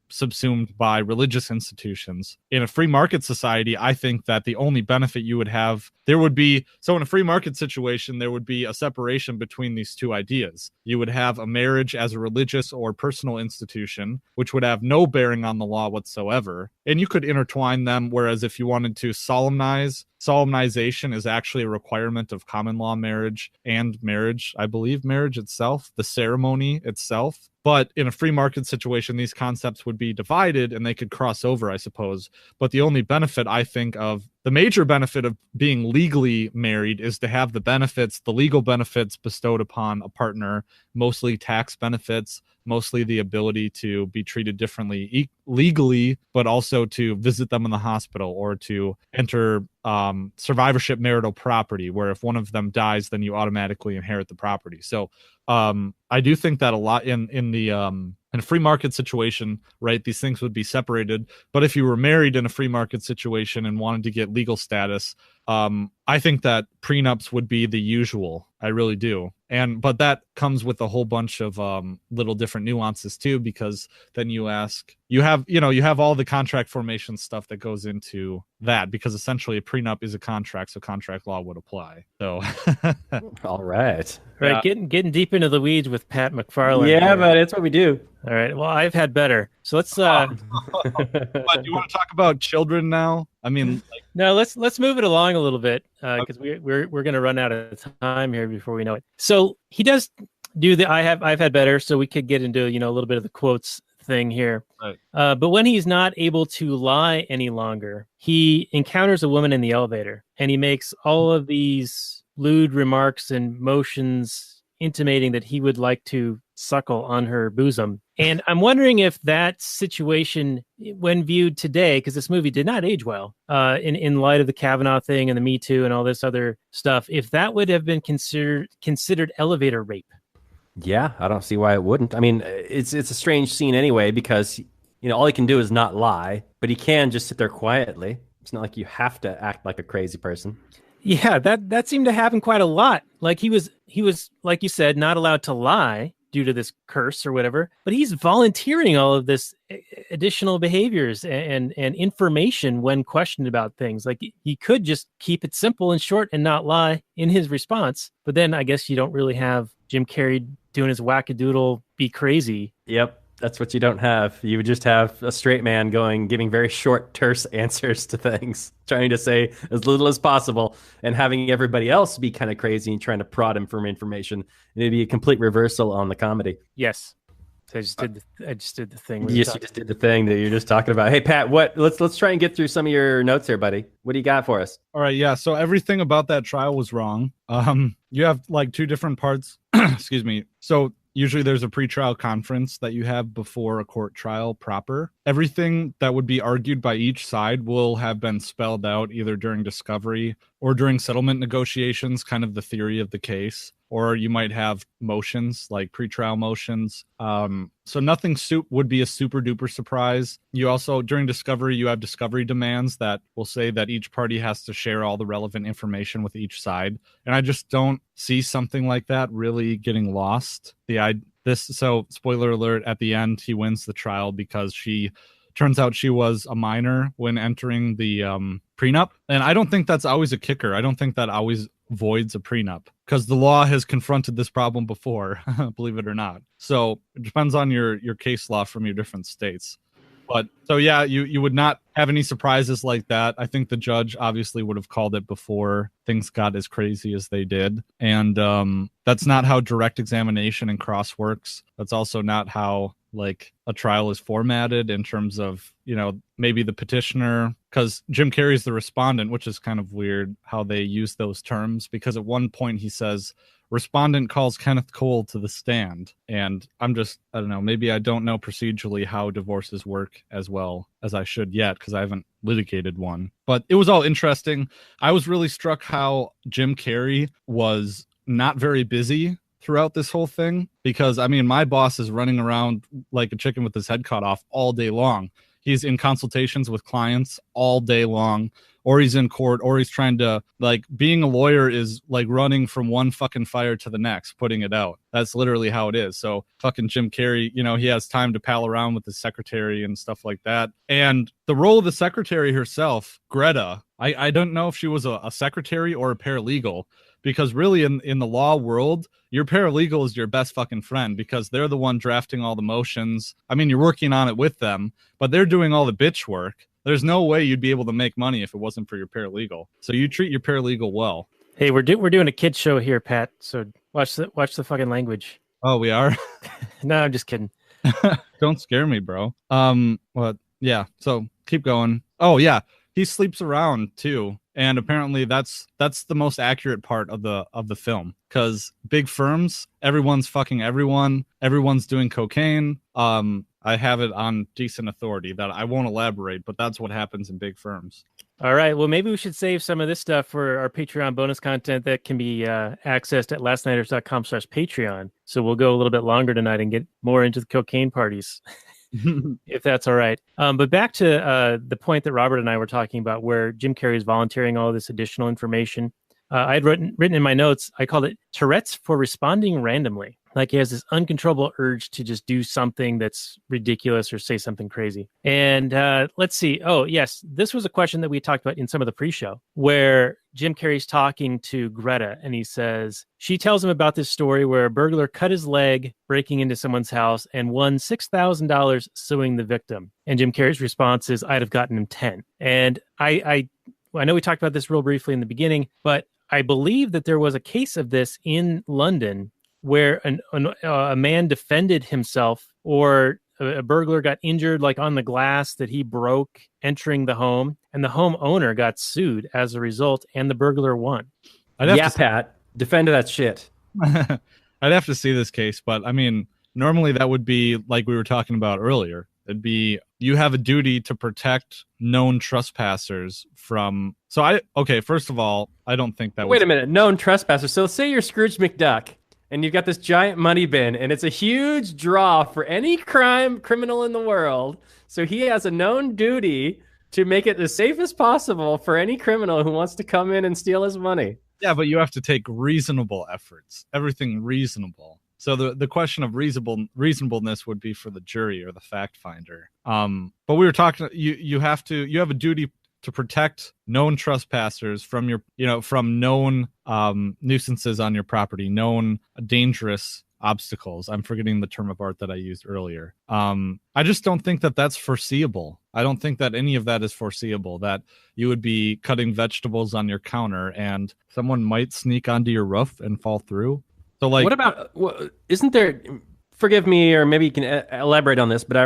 subsumed by religious institutions. In a free market society, I think that the only benefit you would have, in a free market situation, there would be a separation between these two ideas. You would have a marriage as a religious or personal institution, which would have no bearing on the law whatsoever. And you could intertwine them, whereas if you wanted to solemnization is actually a requirement of common law marriage and marriage, I believe marriage itself, the ceremony itself. But in a free market situation, these concepts would be divided and they could cross over, I suppose. But the only benefit, I think, the major benefit of being legally married is to have the legal benefits bestowed upon a partner, mostly tax benefits, mostly the ability to be treated differently legally, but also to visit them in the hospital or to enter survivorship marital property, where if one of them dies, then you automatically inherit the property. So I do think that a lot in a free market situation, right, these things would be separated. But if you were married in a free market situation and wanted to get legal status, I think that prenups would be the usual. I really do. But that comes with a whole bunch of little different nuances too, because then you have all the contract formation stuff that goes into that, because essentially a prenup is a contract, so contract law would apply. So all right. Right, Yeah. getting deep into the weeds with Pat MacFarlane. Yeah, but it's what we do. All right. Well, I've had better. So let's But you want to talk about children now? I mean, no, let's move it along a little bit, because we're going to run out of time here before we know it. So he does do the I've had better, so we could get into a little bit of the quotes thing here. Right. But when he's not able to lie any longer, he encounters a woman in the elevator, and he makes all of these lewd remarks and motions intimating that he would like to suckle on her bosom. And I'm wondering if that situation, when viewed today, because this movie did not age well, in light of the Kavanaugh thing and the Me Too and all this other stuff, if that would have been considered elevator rape. Yeah, I don't see why it wouldn't. I mean, it's a strange scene anyway, because all he can do is not lie, but he can just sit there quietly. It's not like you have to act like a crazy person. Yeah, that seemed to happen quite a lot. Like he was like you said, not allowed to lie due to this curse or whatever, but he's volunteering all of this additional behaviors and information when questioned about things. Like he could just keep it simple and short and not lie in his response. But then I guess you don't really have Jim Carrey doing his wackadoodle be crazy. Yep. That's what you don't have. You would just have a straight man giving very short, terse answers to things, trying to say as little as possible, and having everybody else be kind of crazy and trying to prod him for information. And it'd be a complete reversal on the comedy. Yes. So I just did the thing. Yes, you just did the thing that you're just talking about. Hey, Pat, let's try and get through some of your notes here, buddy. What do you got for us? All right, yeah. So everything about that trial was wrong. You have like two different parts. Excuse me. So usually there's a pretrial conference that you have before a court trial proper. Everything that would be argued by each side will have been spelled out either during discovery or during settlement negotiations, kind of the theory of the case. Or you might have motions, like pretrial motions. So nothing would be a super duper surprise. You also, during discovery, you have discovery demands that will say that each party has to share all the relevant information with each side. And I just don't see something like that really getting lost. So spoiler alert, at the end, he wins the trial because turns out she was a minor when entering the prenup. And I don't think that's always a kicker. I don't think that always voids a prenup because the law has confronted this problem before, believe it or not. So it depends on your case law from your different states. But so, yeah, you would not have any surprises like that. I think the judge obviously would have called it before things got as crazy as they did. And that's not how direct examination and cross works. That's also not how like a trial is formatted in terms of, maybe the petitioner, because Jim Carrey's the respondent, which is kind of weird how they use those terms, because at one point he says, respondent calls Kenneth Cole to the stand. And I don't know, maybe I don't know procedurally how divorces work as well as I should yet, because I haven't litigated one. But it was all interesting. I was really struck how Jim Carrey was not very busy throughout this whole thing, because my boss is running around like a chicken with his head cut off all day long. He's in consultations with clients all day long, or he's in court, or he's trying to, like, being a lawyer is like running from one fucking fire to the next, putting it out. That's literally how it is. So fucking Jim Carrey, he has time to pal around with his secretary and stuff like that. And the role of the secretary herself, Greta, I don't know if she was a secretary or a paralegal, because really in the law world, your paralegal is your best fucking friend, because they're the one drafting all the motions. You're working on it with them, but they're doing all the bitch work. There's no way you'd be able to make money if it wasn't for your paralegal. So you treat your paralegal well. Hey, we're doing a kids show here, Pat. So watch the fucking language. Oh, we are? No, I'm just kidding. Don't scare me, bro. Well, yeah. So keep going. Oh yeah, he sleeps around too. And apparently that's the most accurate part of the film, because big firms, everyone's fucking everyone. Everyone's doing cocaine. I have it on decent authority that I won't elaborate, but that's what happens in big firms. All right. Well, maybe we should save some of this stuff for our Patreon bonus content that can be accessed at lastnighters.com/Patreon. So we'll go a little bit longer tonight and get more into the cocaine parties. If that's all right. But back to the point that Robert and I were talking about, where Jim Carrey is volunteering all this additional information. I had written in my notes, I called it Tourette's for responding randomly. Like he has this uncontrollable urge to just do something that's ridiculous or say something crazy. And let's see. Oh, yes. This was a question that we talked about in some of the pre-show, where Jim Carrey's talking to Greta, and he says, she tells him about this story where a burglar cut his leg breaking into someone's house and won $6,000 suing the victim. And Jim Carrey's response is, I'd have gotten him 10. And I know we talked about this real briefly in the beginning, but I believe that there was a case of this in London where a man defended himself, or a burglar got injured, like on the glass that he broke entering the home, and the homeowner got sued as a result, and the burglar won. Pat, defend that shit. I'd have to see this case, but normally that would be like we were talking about earlier. It'd be, you have a duty to protect known trespassers from. First of all, I don't think that. Wait a minute, known trespassers. So say you're Scrooge McDuck, and you've got this giant money bin, and it's a huge draw for any criminal in the world. So he has a known duty to make it as safe as possible for any criminal who wants to come in and steal his money. Yeah, but you have to take reasonable efforts. Everything reasonable. So the question of reasonableness would be for the jury or the fact finder. But we were talking. You have a duty to protect known trespassers from from known nuisances on your property, known dangerous obstacles. I'm forgetting the term of art that I used earlier. I just don't think that that's foreseeable. I don't think that any of that is foreseeable, that you would be cutting vegetables on your counter and someone might sneak onto your roof and fall through. So, like, what about, isn't there forgive me, or maybe you can elaborate on this, but I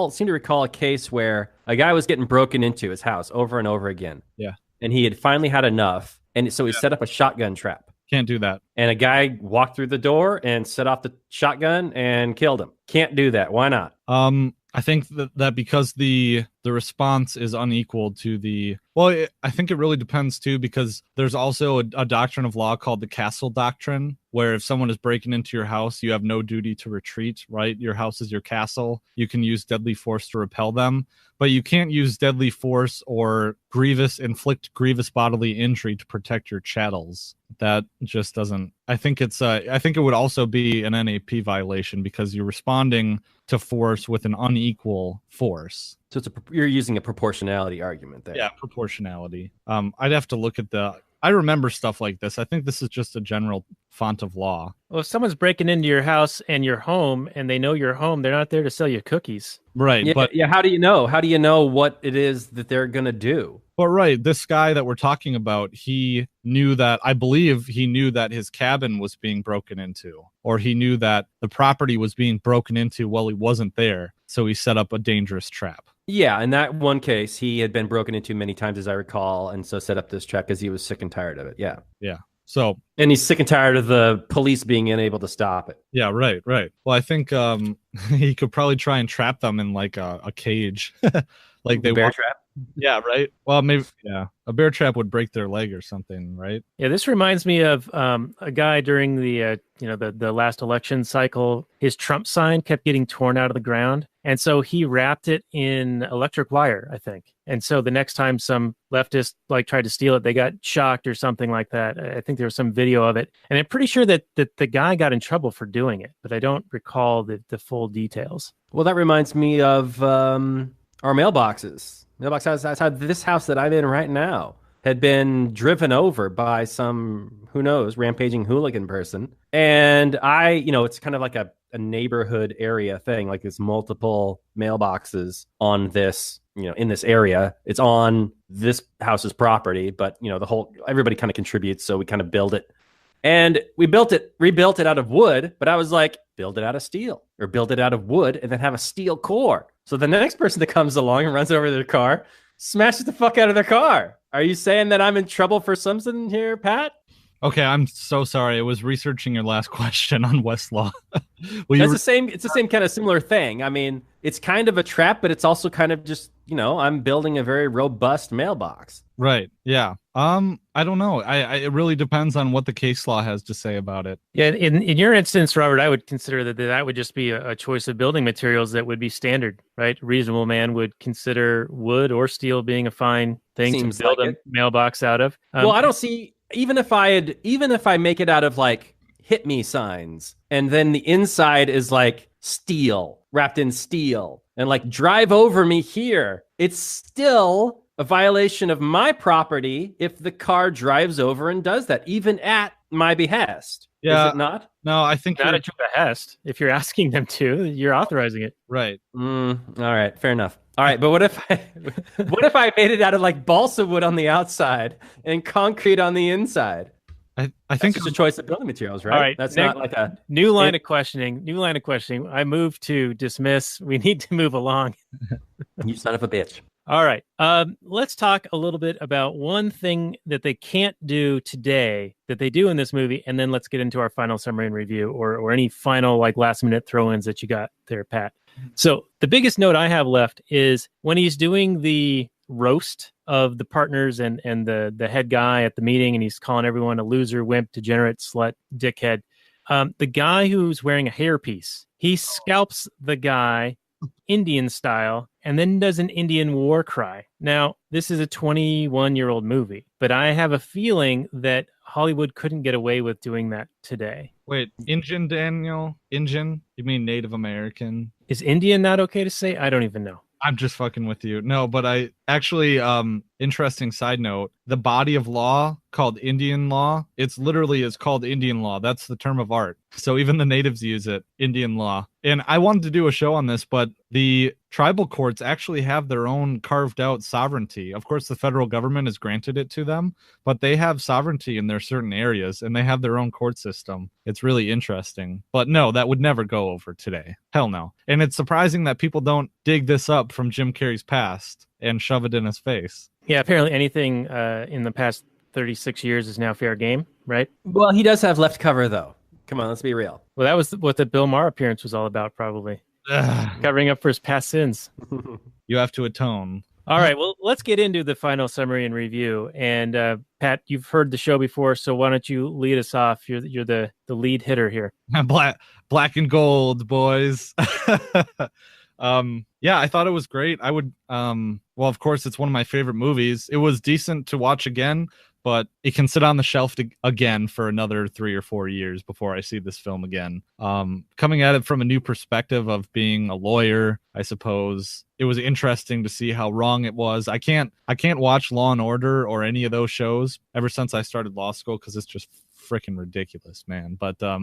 seem to recall a case where a guy was getting broken into his house over and over again. Yeah. And he had finally had enough. And so he set up a shotgun trap. Can't do that. And a guy walked through the door and set off the shotgun and killed him. Can't do that. Why not? I think that because the response is unequal to the, well, I think it really depends too, because there's also a doctrine of law called the castle doctrine, where if someone is breaking into your house, you have no duty to retreat, right? Your house is your castle. You can use deadly force to repel them, but you can't use deadly force or inflict grievous bodily injury to protect your chattels. That just doesn't, I think it would also be an NAP violation because you're responding to force with an unequal force. So you're using a proportionality argument there. Yeah, proportionality. I'd have to look at I remember stuff like this. I think this is just a general font of law. Well, if someone's breaking into your house and your home and they know you're home, they're not there to sell you cookies. Right. Yeah, but how do you know? How do you know what it is that they're going to do? But right, this guy that we're talking about, I believe he knew that his cabin was being broken into, or he knew that the property was being broken into while he wasn't there. So he set up a dangerous trap. Yeah, in that one case, he had been broken into many times, as I recall, and so set up this trap because he was sick and tired of it. Yeah. Yeah. So, and he's sick and tired of the police being unable to stop it. Yeah, right. Well, I think he could probably try and trap them in like a cage, like they bear trap. Yeah, right. Well, maybe a bear trap would break their leg or something, right? Yeah, this reminds me of a guy during the the last election cycle. His Trump sign kept getting torn out of the ground, and so he wrapped it in electric wire, I think. And so the next time some leftist tried to steal it, they got shocked or something like that. I think there was some video of it, and I'm pretty sure that the guy got in trouble for doing it, but I don't recall the full details. Well, that reminds me of our mailboxes. Mailbox outside this house that I'm in right now had been driven over by some, who knows, rampaging hooligan person. And it's kind of like a neighborhood area thing. Like there's multiple mailboxes on this, in this area. It's on this house's property, but everybody kind of contributes. So we kind of build it. And we rebuilt it out of wood, but I was like, build it out of steel or build it out of wood and then have a steel core. So the next person that comes along and runs over their car, smashes the fuck out of their car. Are you saying that I'm in trouble for something here, Pat? Okay, I'm so sorry. I was researching your last question on Westlaw. It's the same kind of similar thing. I mean, it's kind of a trap, but it's also kind of just, I'm building a very robust mailbox. Right. Yeah. I don't know. It really depends on what the case law has to say about it. Yeah. In your instance, Robert, I would consider that would just be a choice of building materials that would be standard, right? A reasonable man would consider wood or steel being a fine thing to build a mailbox out of. Well, I don't see, even if I make it out of hit me signs and then the inside is steel, wrapped in steel and drive over me here, it's still a violation of my property if the car drives over and does that, even at my behest. Yeah. Is it not? No, I think not at your behest. If you're asking them to, you're authorizing it. Right. All right. Fair enough. All right. But what if I made it out of balsa wood on the outside and concrete on the inside? I think it's a choice of building materials, right? All right. That's not like a new line of questioning. I move to dismiss. We need to move along. You son of a bitch. All right. Let's talk a little bit about one thing that they can't do today that they do in this movie, and then let's get into our final summary and review, or any final last minute throw-ins that you got there, Pat. So the biggest note I have left is when he's doing the roast of the partners and the head guy at the meeting, and he's calling everyone a loser, wimp, degenerate, slut, dickhead. The guy who's wearing a hairpiece, he scalps the guy Indian style and then does an Indian war cry. Now, this is a 21-year-old movie, but I have a feeling that Hollywood couldn't get away with doing that today. Wait, Indian, Daniel? Indian? You mean Native American? Is Indian not okay to say? I don't even know. I'm just fucking with you. No, but I actually, interesting side note, the body of law called Indian law. It's literally is called Indian law. That's the term of art. So even the natives use it, Indian law. And I wanted to do a show on this, but the tribal courts actually have their own carved out sovereignty. Of course, the federal government has granted it to them, but they have sovereignty in their certain areas and they have their own court system. It's really interesting. But no, that would never go over today. Hell no. And it's surprising that people don't dig this up from Jim Carrey's past and shove it in his face. Yeah, apparently anything in the past 36 years is now fair game, right? Well, he does have left cover, though. Come on, let's be real. Well, that was what the Bill Maher appearance was all about, probably. Covering up for his past sins. You have to atone. All right, well, let's get into the final summary and review. And Pat, you've heard the show before, so why don't you lead us off? You're the lead hitter here. Black and gold, boys. Yeah, I thought it was great. I would, well, of course, it's one of my favorite movies. It was decent to watch again, but it can sit on the shelf again for another 3 or 4 years before I see this film again. Coming at it from a new perspective of being a lawyer, I suppose, it was interesting to see how wrong it was. I can't watch Law and Order or any of those shows ever since I started law school because it's just freaking ridiculous, man. But I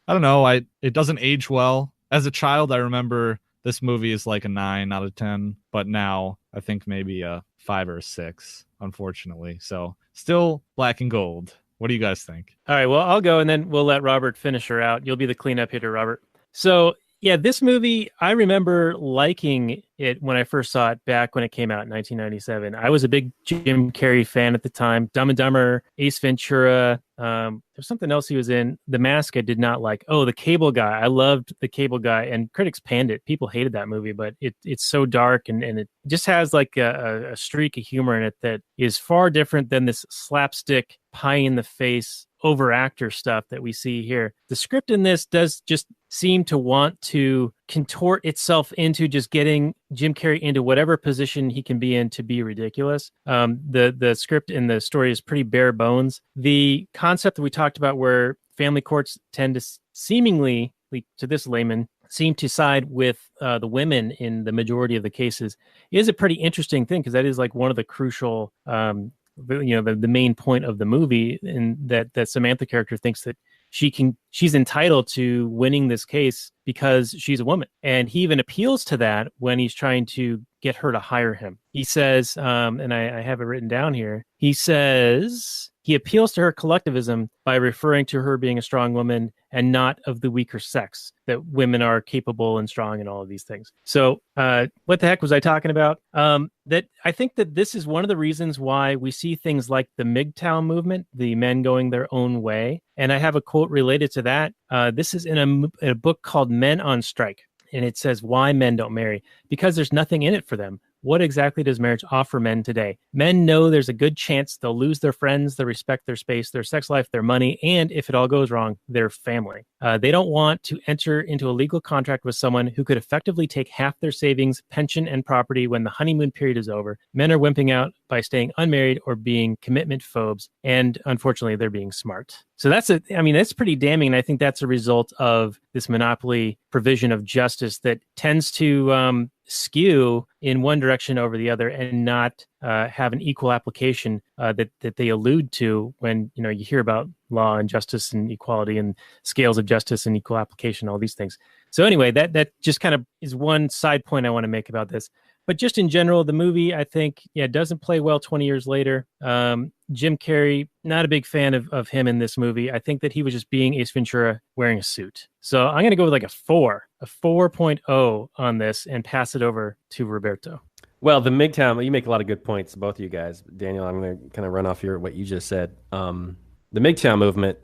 don't know. It doesn't age well. As a child, I remember this movie is like a 9 out of 10, but now I think maybe a 5 or a 6, unfortunately. So still black and gold. What do you guys think? All right, well, I'll go and then we'll let Robert finish her out. You'll be the cleanup hitter, Robert. So yeah, this movie, I remember liking it when I first saw it back when it came out in 1997. I was a big Jim Carrey fan at the time. Dumb and Dumber, Ace Ventura. There's something else he was in. The Mask I did not like. Oh, The Cable Guy. I loved The Cable Guy, and critics panned it. People hated that movie, but it's so dark and it just has like a streak of humor in it that is far different than this slapstick, pie-in-the-face over-actor stuff that we see here. The script in this does just seem to want to contort itself into just getting Jim Carrey into whatever position he can be in to be ridiculous. The script in the story is pretty bare bones. The concept that we talked about where family courts tend to seemingly, to this layman, seem to side with the women in the majority of the cases is a pretty interesting thing because that is like one of the crucial the main point of the movie, and that Samantha character thinks that she's entitled to winning this case because she's a woman. And he even appeals to that when he's trying to get her to hire him. He says, and I have it written down here, he says he appeals to her collectivism by referring to her being a strong woman and not of the weaker sex, that women are capable and strong and all of these things. So what the heck was I talking about? That I think that this is one of the reasons why we see things like the MGTOW movement, the men going their own way. And I have a quote related to that. This is in a book called Men on Strike. And it says why men don't marry. Because there's nothing in it for them. What exactly does marriage offer men today? Men know there's a good chance they'll lose their friends, their respect, their space, their sex life, their money, and if it all goes wrong, their family. They don't want to enter into a legal contract with someone who could effectively take half their savings, pension, and property when the honeymoon period is over. Men are wimping out by staying unmarried or being commitment phobes, and unfortunately, they're being smart. So that's pretty damning, and I think that's a result of this monopoly provision of justice that tends to skew in one direction over the other and not have an equal application that they allude to when you hear about law and justice and equality and scales of justice and equal application, all these things. So anyway, that just kind of is one side point I want to make about this. But just in general, the movie, I think, doesn't play well 20 years later. Jim Carrey, not a big fan of him in this movie. I think that he was just being Ace Ventura wearing a suit. So I'm going to go with like a 4.0 on this and pass it over to Roberto. Well, the MGTOW, you make a lot of good points, both of you guys. Daniel, I'm going to kind of run off what you just said. The MGTOW movement,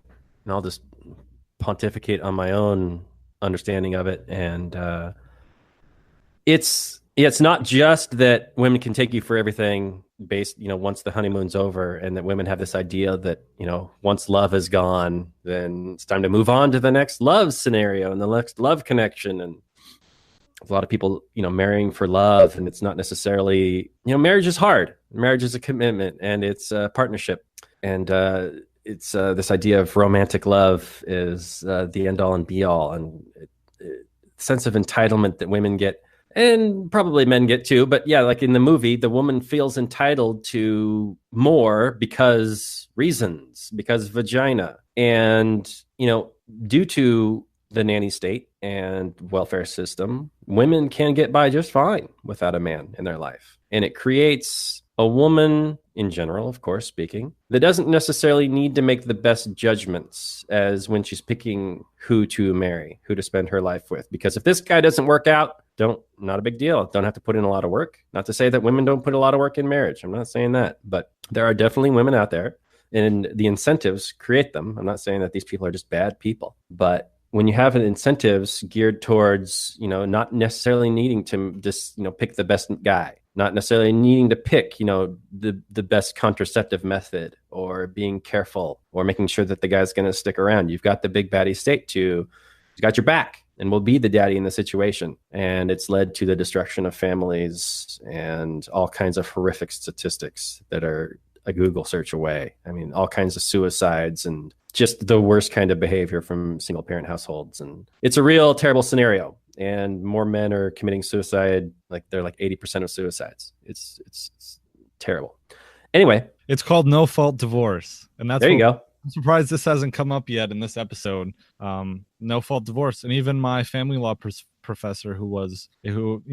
and I'll just pontificate on my own understanding of it. And it's not just that women can take you for everything based, once the honeymoon's over, and that women have this idea that, once love is gone, then it's time to move on to the next love scenario and the next love connection. And a lot of people, marrying for love, and it's not necessarily, marriage is hard. Marriage is a commitment and it's a partnership. And it's this idea of romantic love is the end all and be all. And sense of entitlement that women get And probably men get too, but yeah, like in the movie, the woman feels entitled to more because vagina. And, due to the nanny state and welfare system, women can get by just fine without a man in their life. And it creates a woman, in general, of course, speaking, that doesn't necessarily need to make the best judgments as when she's picking who to marry, who to spend her life with. Because if this guy doesn't work out, not a big deal. Don't have to put in a lot of work. Not to say that women don't put a lot of work in marriage. I'm not saying that, but there are definitely women out there, and the incentives create them. I'm not saying that these people are just bad people, but when you have incentives geared towards, not necessarily needing to just, pick the best guy, not necessarily needing to pick, the best contraceptive method, or being careful, or making sure that the guy's going to stick around. You've got the big baddie state who's got your back and will be the daddy in the situation. And it's led to the destruction of families and all kinds of horrific statistics that are a Google search away. I mean, all kinds of suicides and just the worst kind of behavior from single parent households. And it's a real terrible scenario. And more men are committing suicide. Like they're like 80% of suicides. It's terrible. Anyway, it's called no fault divorce. And that's there you go. I'm surprised this hasn't come up yet in this episode. No fault divorce. And even my family law professor who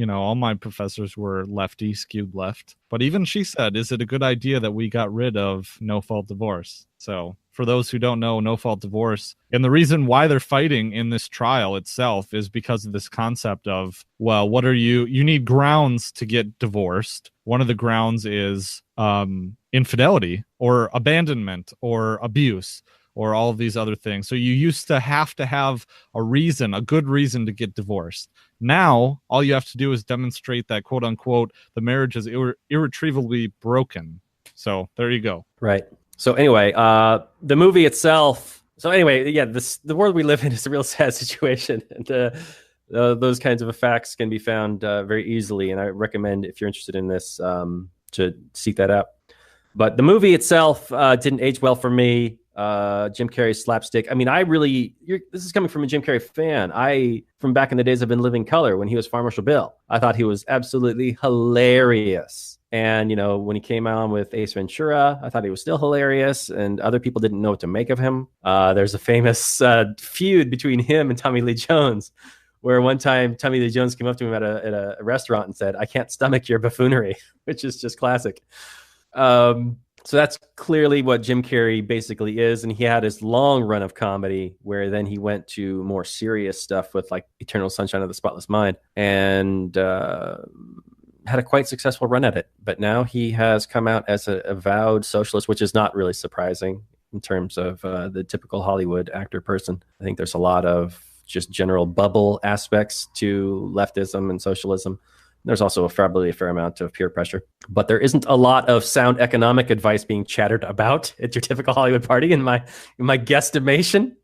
all my professors were lefty, skewed left. But even she said, is it a good idea that we got rid of no fault divorce? So for those who don't know, no fault divorce, and the reason why they're fighting in this trial itself is because of this concept of, well, what are you need grounds to get divorced. One of the grounds is infidelity or abandonment or abuse or all of these other things. So you used to have a good reason to get divorced. Now, all you have to do is demonstrate that, quote unquote, the marriage is irretrievably broken. So there you go. Right. So anyway, the movie itself. So anyway, yeah, the world we live in is a real sad situation. And those kinds of effects can be found very easily. And I recommend, if you're interested in this, to seek that out. But the movie itself didn't age well for me. Jim Carrey's slapstick. I mean, this is coming from a Jim Carrey fan. From back in the days of In Living Color, when he was Farm Marshal Bill, I thought he was absolutely hilarious. And, when he came on with Ace Ventura, I thought he was still hilarious, and other people didn't know what to make of him. There's a famous feud between him and Tommy Lee Jones, where one time Tommy Lee Jones came up to him at a restaurant and said, "I can't stomach your buffoonery," which is just classic. So that's clearly what Jim Carrey basically is. And he had his long run of comedy where then he went to more serious stuff with like Eternal Sunshine of the Spotless Mind, and had a quite successful run at it. But now he has come out as a avowed socialist, which is not really surprising in terms of the typical Hollywood actor person. I think there's a lot of just general bubble aspects to leftism and socialism. There's also probably a fair amount of peer pressure, but there isn't a lot of sound economic advice being chattered about at your typical Hollywood party, in my guesstimation.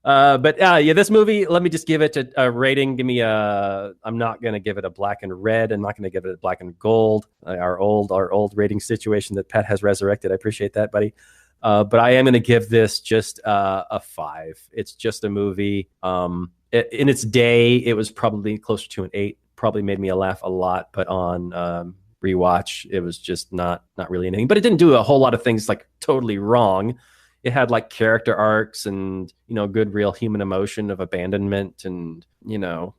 But this movie, let me just give it a rating. I'm not going to give it a black and red. I'm not going to give it a black and gold. Our old rating situation that Pat has resurrected. I appreciate that, buddy. But I am going to give this just a 5. It's just a movie. In its day, it was probably closer to an 8. Probably made me laugh a lot, but on rewatch, it was just not really anything. But it didn't do a whole lot of things like totally wrong. It had like character arcs and, good real human emotion of abandonment and,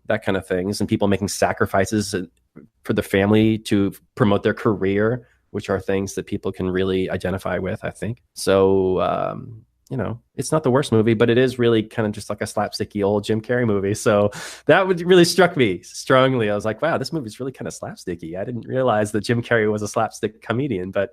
that kind of things, and people making sacrifices for the family to promote their career, which are things that people can really identify with, I think. So, it's not the worst movie, but it is really kind of just like a slapsticky old Jim Carrey movie. So that really struck me strongly. I was like, wow, this movie's really kind of slapsticky. I didn't realize that Jim Carrey was a slapstick comedian, but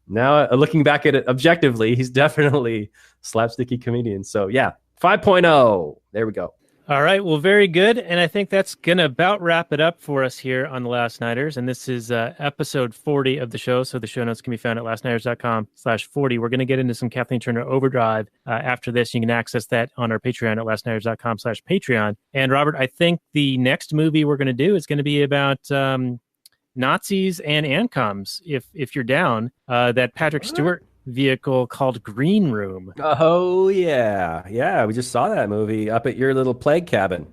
now looking back at it objectively, he's definitely a slapsticky comedian. So yeah, 5.0. There we go. All right. Well, very good. And I think that's going to about wrap it up for us here on The Last Nighters. And this is episode 40 of the show. So the show notes can be found at lastnighters.com/40. We're going to get into some Kathleen Turner Overdrive after this. You can access that on our Patreon at lastnighters.com/Patreon. And Robert, I think the next movie we're going to do is going to be about Nazis and ANCOMs, if you're down, that Patrick Stewart vehicle called Green Room. Oh yeah, we just saw that movie up at your little plague cabin.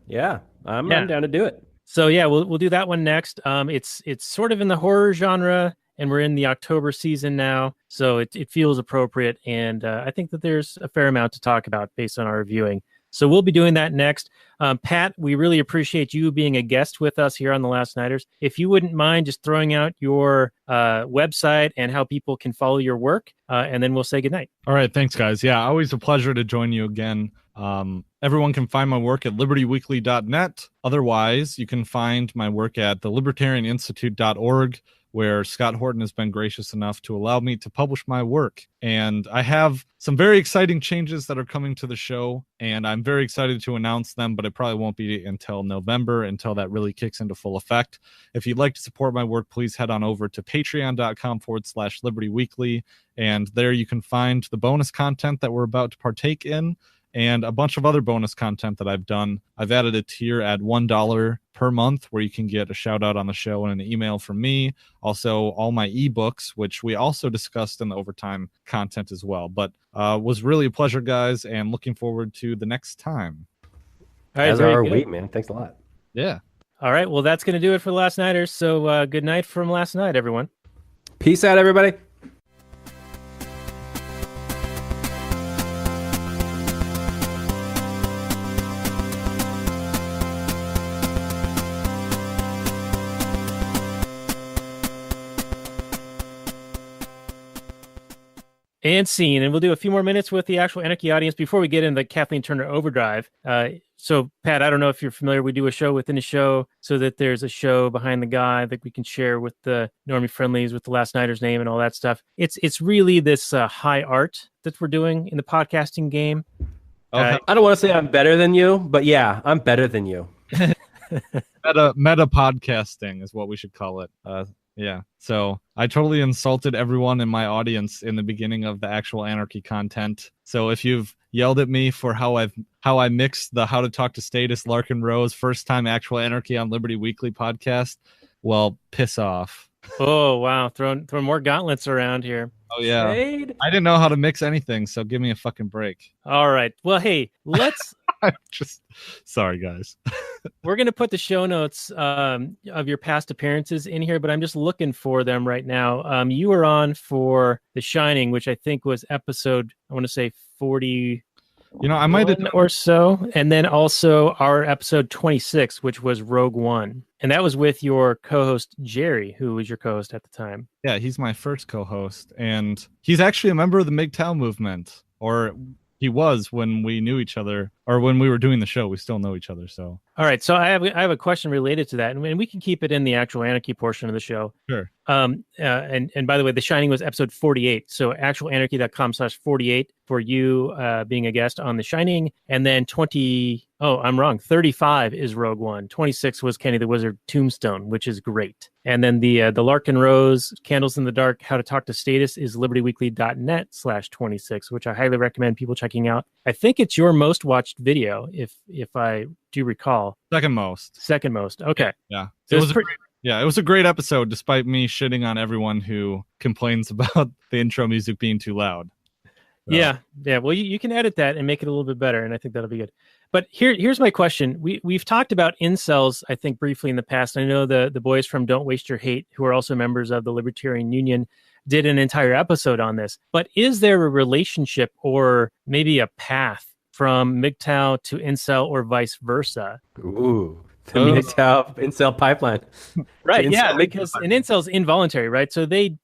I'm down to do it. So yeah, we'll do that one next. It's sort of in the horror genre, and we're in the October season now, so it feels appropriate, and I think that there's a fair amount to talk about based on our reviewing. So we'll be doing that next. Pat, we really appreciate you being a guest with us here on The Last Nighters. If you wouldn't mind just throwing out your website and how people can follow your work, and then we'll say goodnight. All right, thanks, guys. Yeah, always a pleasure to join you again. Everyone can find my work at libertyweekly.net. Otherwise, you can find my work at thelibertarianinstitute.org, where Scott Horton has been gracious enough to allow me to publish my work. And I have some very exciting changes that are coming to the show, and I'm very excited to announce them, but it probably won't be until November until that really kicks into full effect. If you'd like to support my work, please head on over to patreon.com/libertyweekly, and there you can find the bonus content that we're about to partake in, and a bunch of other bonus content that I've done. I've added a tier at $1 per month where you can get a shout out on the show and an email from me. Also, all my ebooks, which we also discussed in the overtime content as well. But was really a pleasure, guys, and looking forward to the next time. All right, As are we, man. Thanks a lot. Yeah. All right, well, that's going to do it for The Last Nighters. So good night from last night, everyone. Peace out, everybody. And scene, and we'll do a few more minutes with the actual Anarchy audience before we get into the Kathleen Turner Overdrive. So, Pat, I don't know if you're familiar. We do a show within a show, so that there's a show behind the guy that we can share with the Normie Friendlies, with the Last Nighters name and all that stuff. It's really this high art that we're doing in the podcasting game. Okay. I don't want to say I'm better than you, but yeah, I'm better than you. Meta podcasting is what we should call it. Yeah. So I totally insulted everyone in my audience in the beginning of the actual Anarchy content. So if you've yelled at me for how I mixed the How to Talk to Status, Larkin Rose, first time actual Anarchy on Liberty Weekly podcast, well, piss off. Oh, wow. Throwing more gauntlets around here. Oh, yeah. Shade. I didn't know how to mix anything, so give me a fucking break. All right. Well, hey, let's... I'm just... Sorry, guys. We're going to put the show notes of your past appearances in here, but I'm just looking for them right now. You were on for The Shining, which I think was episode, I want to say 40... You know, I might have or so, and then also our episode 26, which was Rogue One, and that was with your co-host Jerry, who was your co-host at the time. Yeah, he's my first co-host, and he's actually a member of the MGTOW movement, or he was when we knew each other, or when we were doing the show. We still know each other. So, all right. So I have a question related to that, and we can keep it in the actual Anarchy portion of the show. Sure. And by the way, The Shining was episode 48. So actualanarchy.com/48 for you being a guest on The Shining, and then 35 is Rogue One. 26 was Kenny the Wizard Tombstone, which is great. And then the Larkin Rose Candles in the Dark How to Talk to Status is libertyweekly.net/26, which I highly recommend people checking out. I think it's your most watched video, if I do recall. Second most. Okay. Yeah. So it was a great episode, despite me shitting on everyone who complains about the intro music being too loud. So. Yeah. Well, you can edit that and make it a little bit better, and I think that'll be good. But here's my question. We've talked about incels, I think, briefly in the past. I know the boys from Don't Waste Your Hate, who are also members of the Libertarian Union, did an entire episode on this. But is there a relationship or maybe a path from MGTOW to incel or vice versa? Ooh. The MGTOW incel pipeline. Right, Incel yeah, because an incel is involuntary, right? So they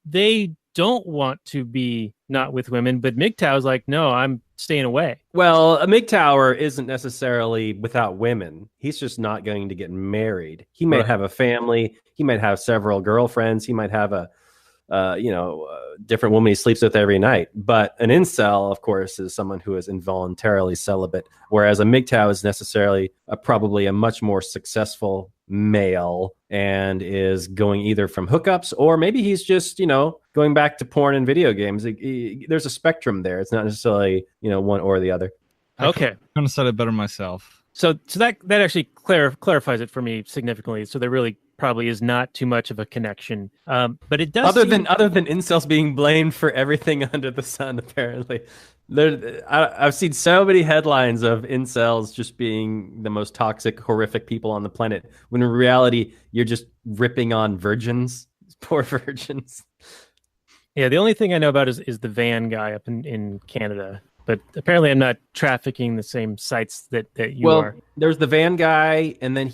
don't want to be not with women, but MGTOW is like, no, I'm staying away. Well, a MGTOWer isn't necessarily without women. He's just not going to get married. He might have a family. He might have several girlfriends. He might have a different woman he sleeps with every night. But an incel, of course, is someone who is involuntarily celibate, whereas a MGTOW is necessarily probably a much more successful male and is going either from hookups, or maybe he's just, going back to porn and video games. There's a spectrum there. It's not necessarily, one or the other. Okay. I'm going to set it better myself. So that actually clarifies it for me significantly. So there really probably is not too much of a connection. But it does other than incels being blamed for everything under the sun, apparently. I've seen so many headlines of incels just being the most toxic, horrific people on the planet, when in reality, you're just ripping on virgins, poor virgins. Yeah, the only thing I know about is the van guy up in Canada. But apparently I'm not trafficking the same sites that you are. There's the van guy, and then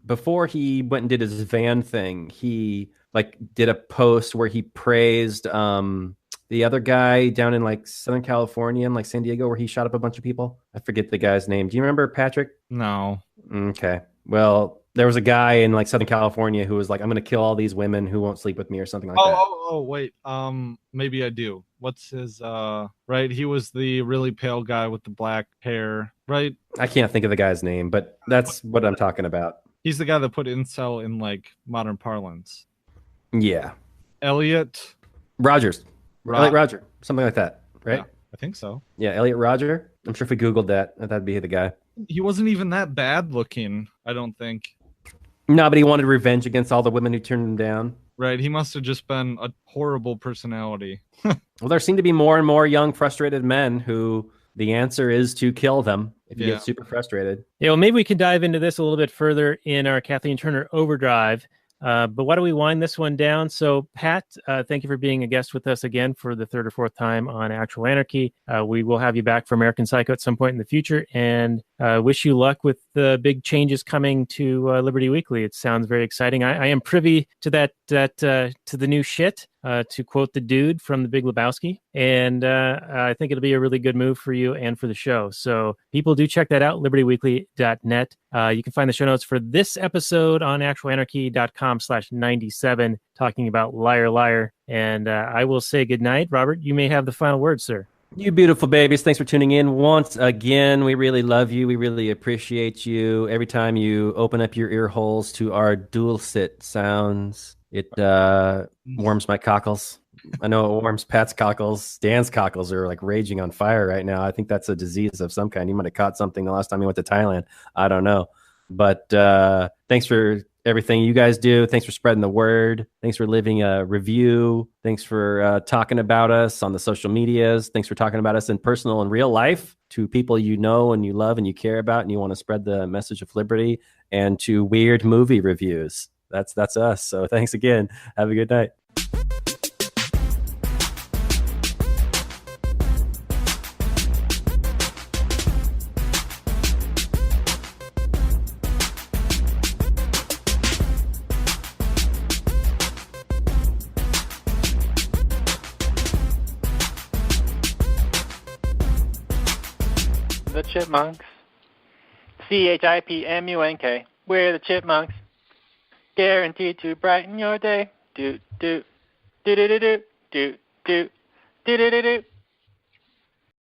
before he went and did his van thing, he like did a post where he praised the other guy down in like Southern California and like San Diego, where he shot up a bunch of people. I forget the guy's name. Do you remember, Patrick? No. Okay. Well, there was a guy in like Southern California who was like, I'm going to kill all these women who won't sleep with me or something like that. Wait. Maybe I do. What's his, right? He was the really pale guy with the black hair, right? I can't think of the guy's name, but that's what I'm talking about. He's the guy that put incel in like modern parlance. Yeah. Elliot Rogers. Elliot Roger. Something like that, right? Yeah, I think so. Yeah, Elliot Roger. I'm sure if we Googled that, that'd be the guy. He wasn't even that bad looking, I don't think. No, but he wanted revenge against all the women who turned him down. Right, he must have just been a horrible personality. Well, there seem to be more and more young, frustrated men who the answer is to kill them if you get super frustrated. Yeah, well, maybe we can dive into this a little bit further in our Kathleen Turner Overdrive. But why don't we wind this one down? So, Pat, thank you for being a guest with us again for the third or fourth time on Actual Anarchy. We will have you back for American Psycho at some point in the future, and wish you luck with the big changes coming to Liberty Weekly. It sounds very exciting. I am privy to that to the new shit, to quote the dude from The Big Lebowski, and I think it'll be a really good move for you and for the show. So people do check that out, libertyweekly.net. You can find the show notes for this episode on actualanarchy.com/97, talking about Liar Liar. And I will say goodnight. Robert, you may have the final word, sir. You beautiful babies. Thanks for tuning in once again. We really love you. We really appreciate you. Every time you open up your ear holes to our dual sit sounds, it warms my cockles. I know it warms Pat's cockles. Dan's cockles are like raging on fire right now. I think that's a disease of some kind. He might have caught something the last time he went to Thailand. I don't know. But thanks for everything you guys do. Thanks for spreading the word. Thanks for leaving a review. Thanks for talking about us on the social medias. Thanks for talking about us in personal and real life to people you know and you love and you care about and you want to spread the message of liberty, and to weird movie reviews. That's us. So thanks again. Have a good night. The Chipmunks. CHIPMUNK. We're the Chipmunks. Guaranteed to brighten your day. Do do do do do do do do do do do.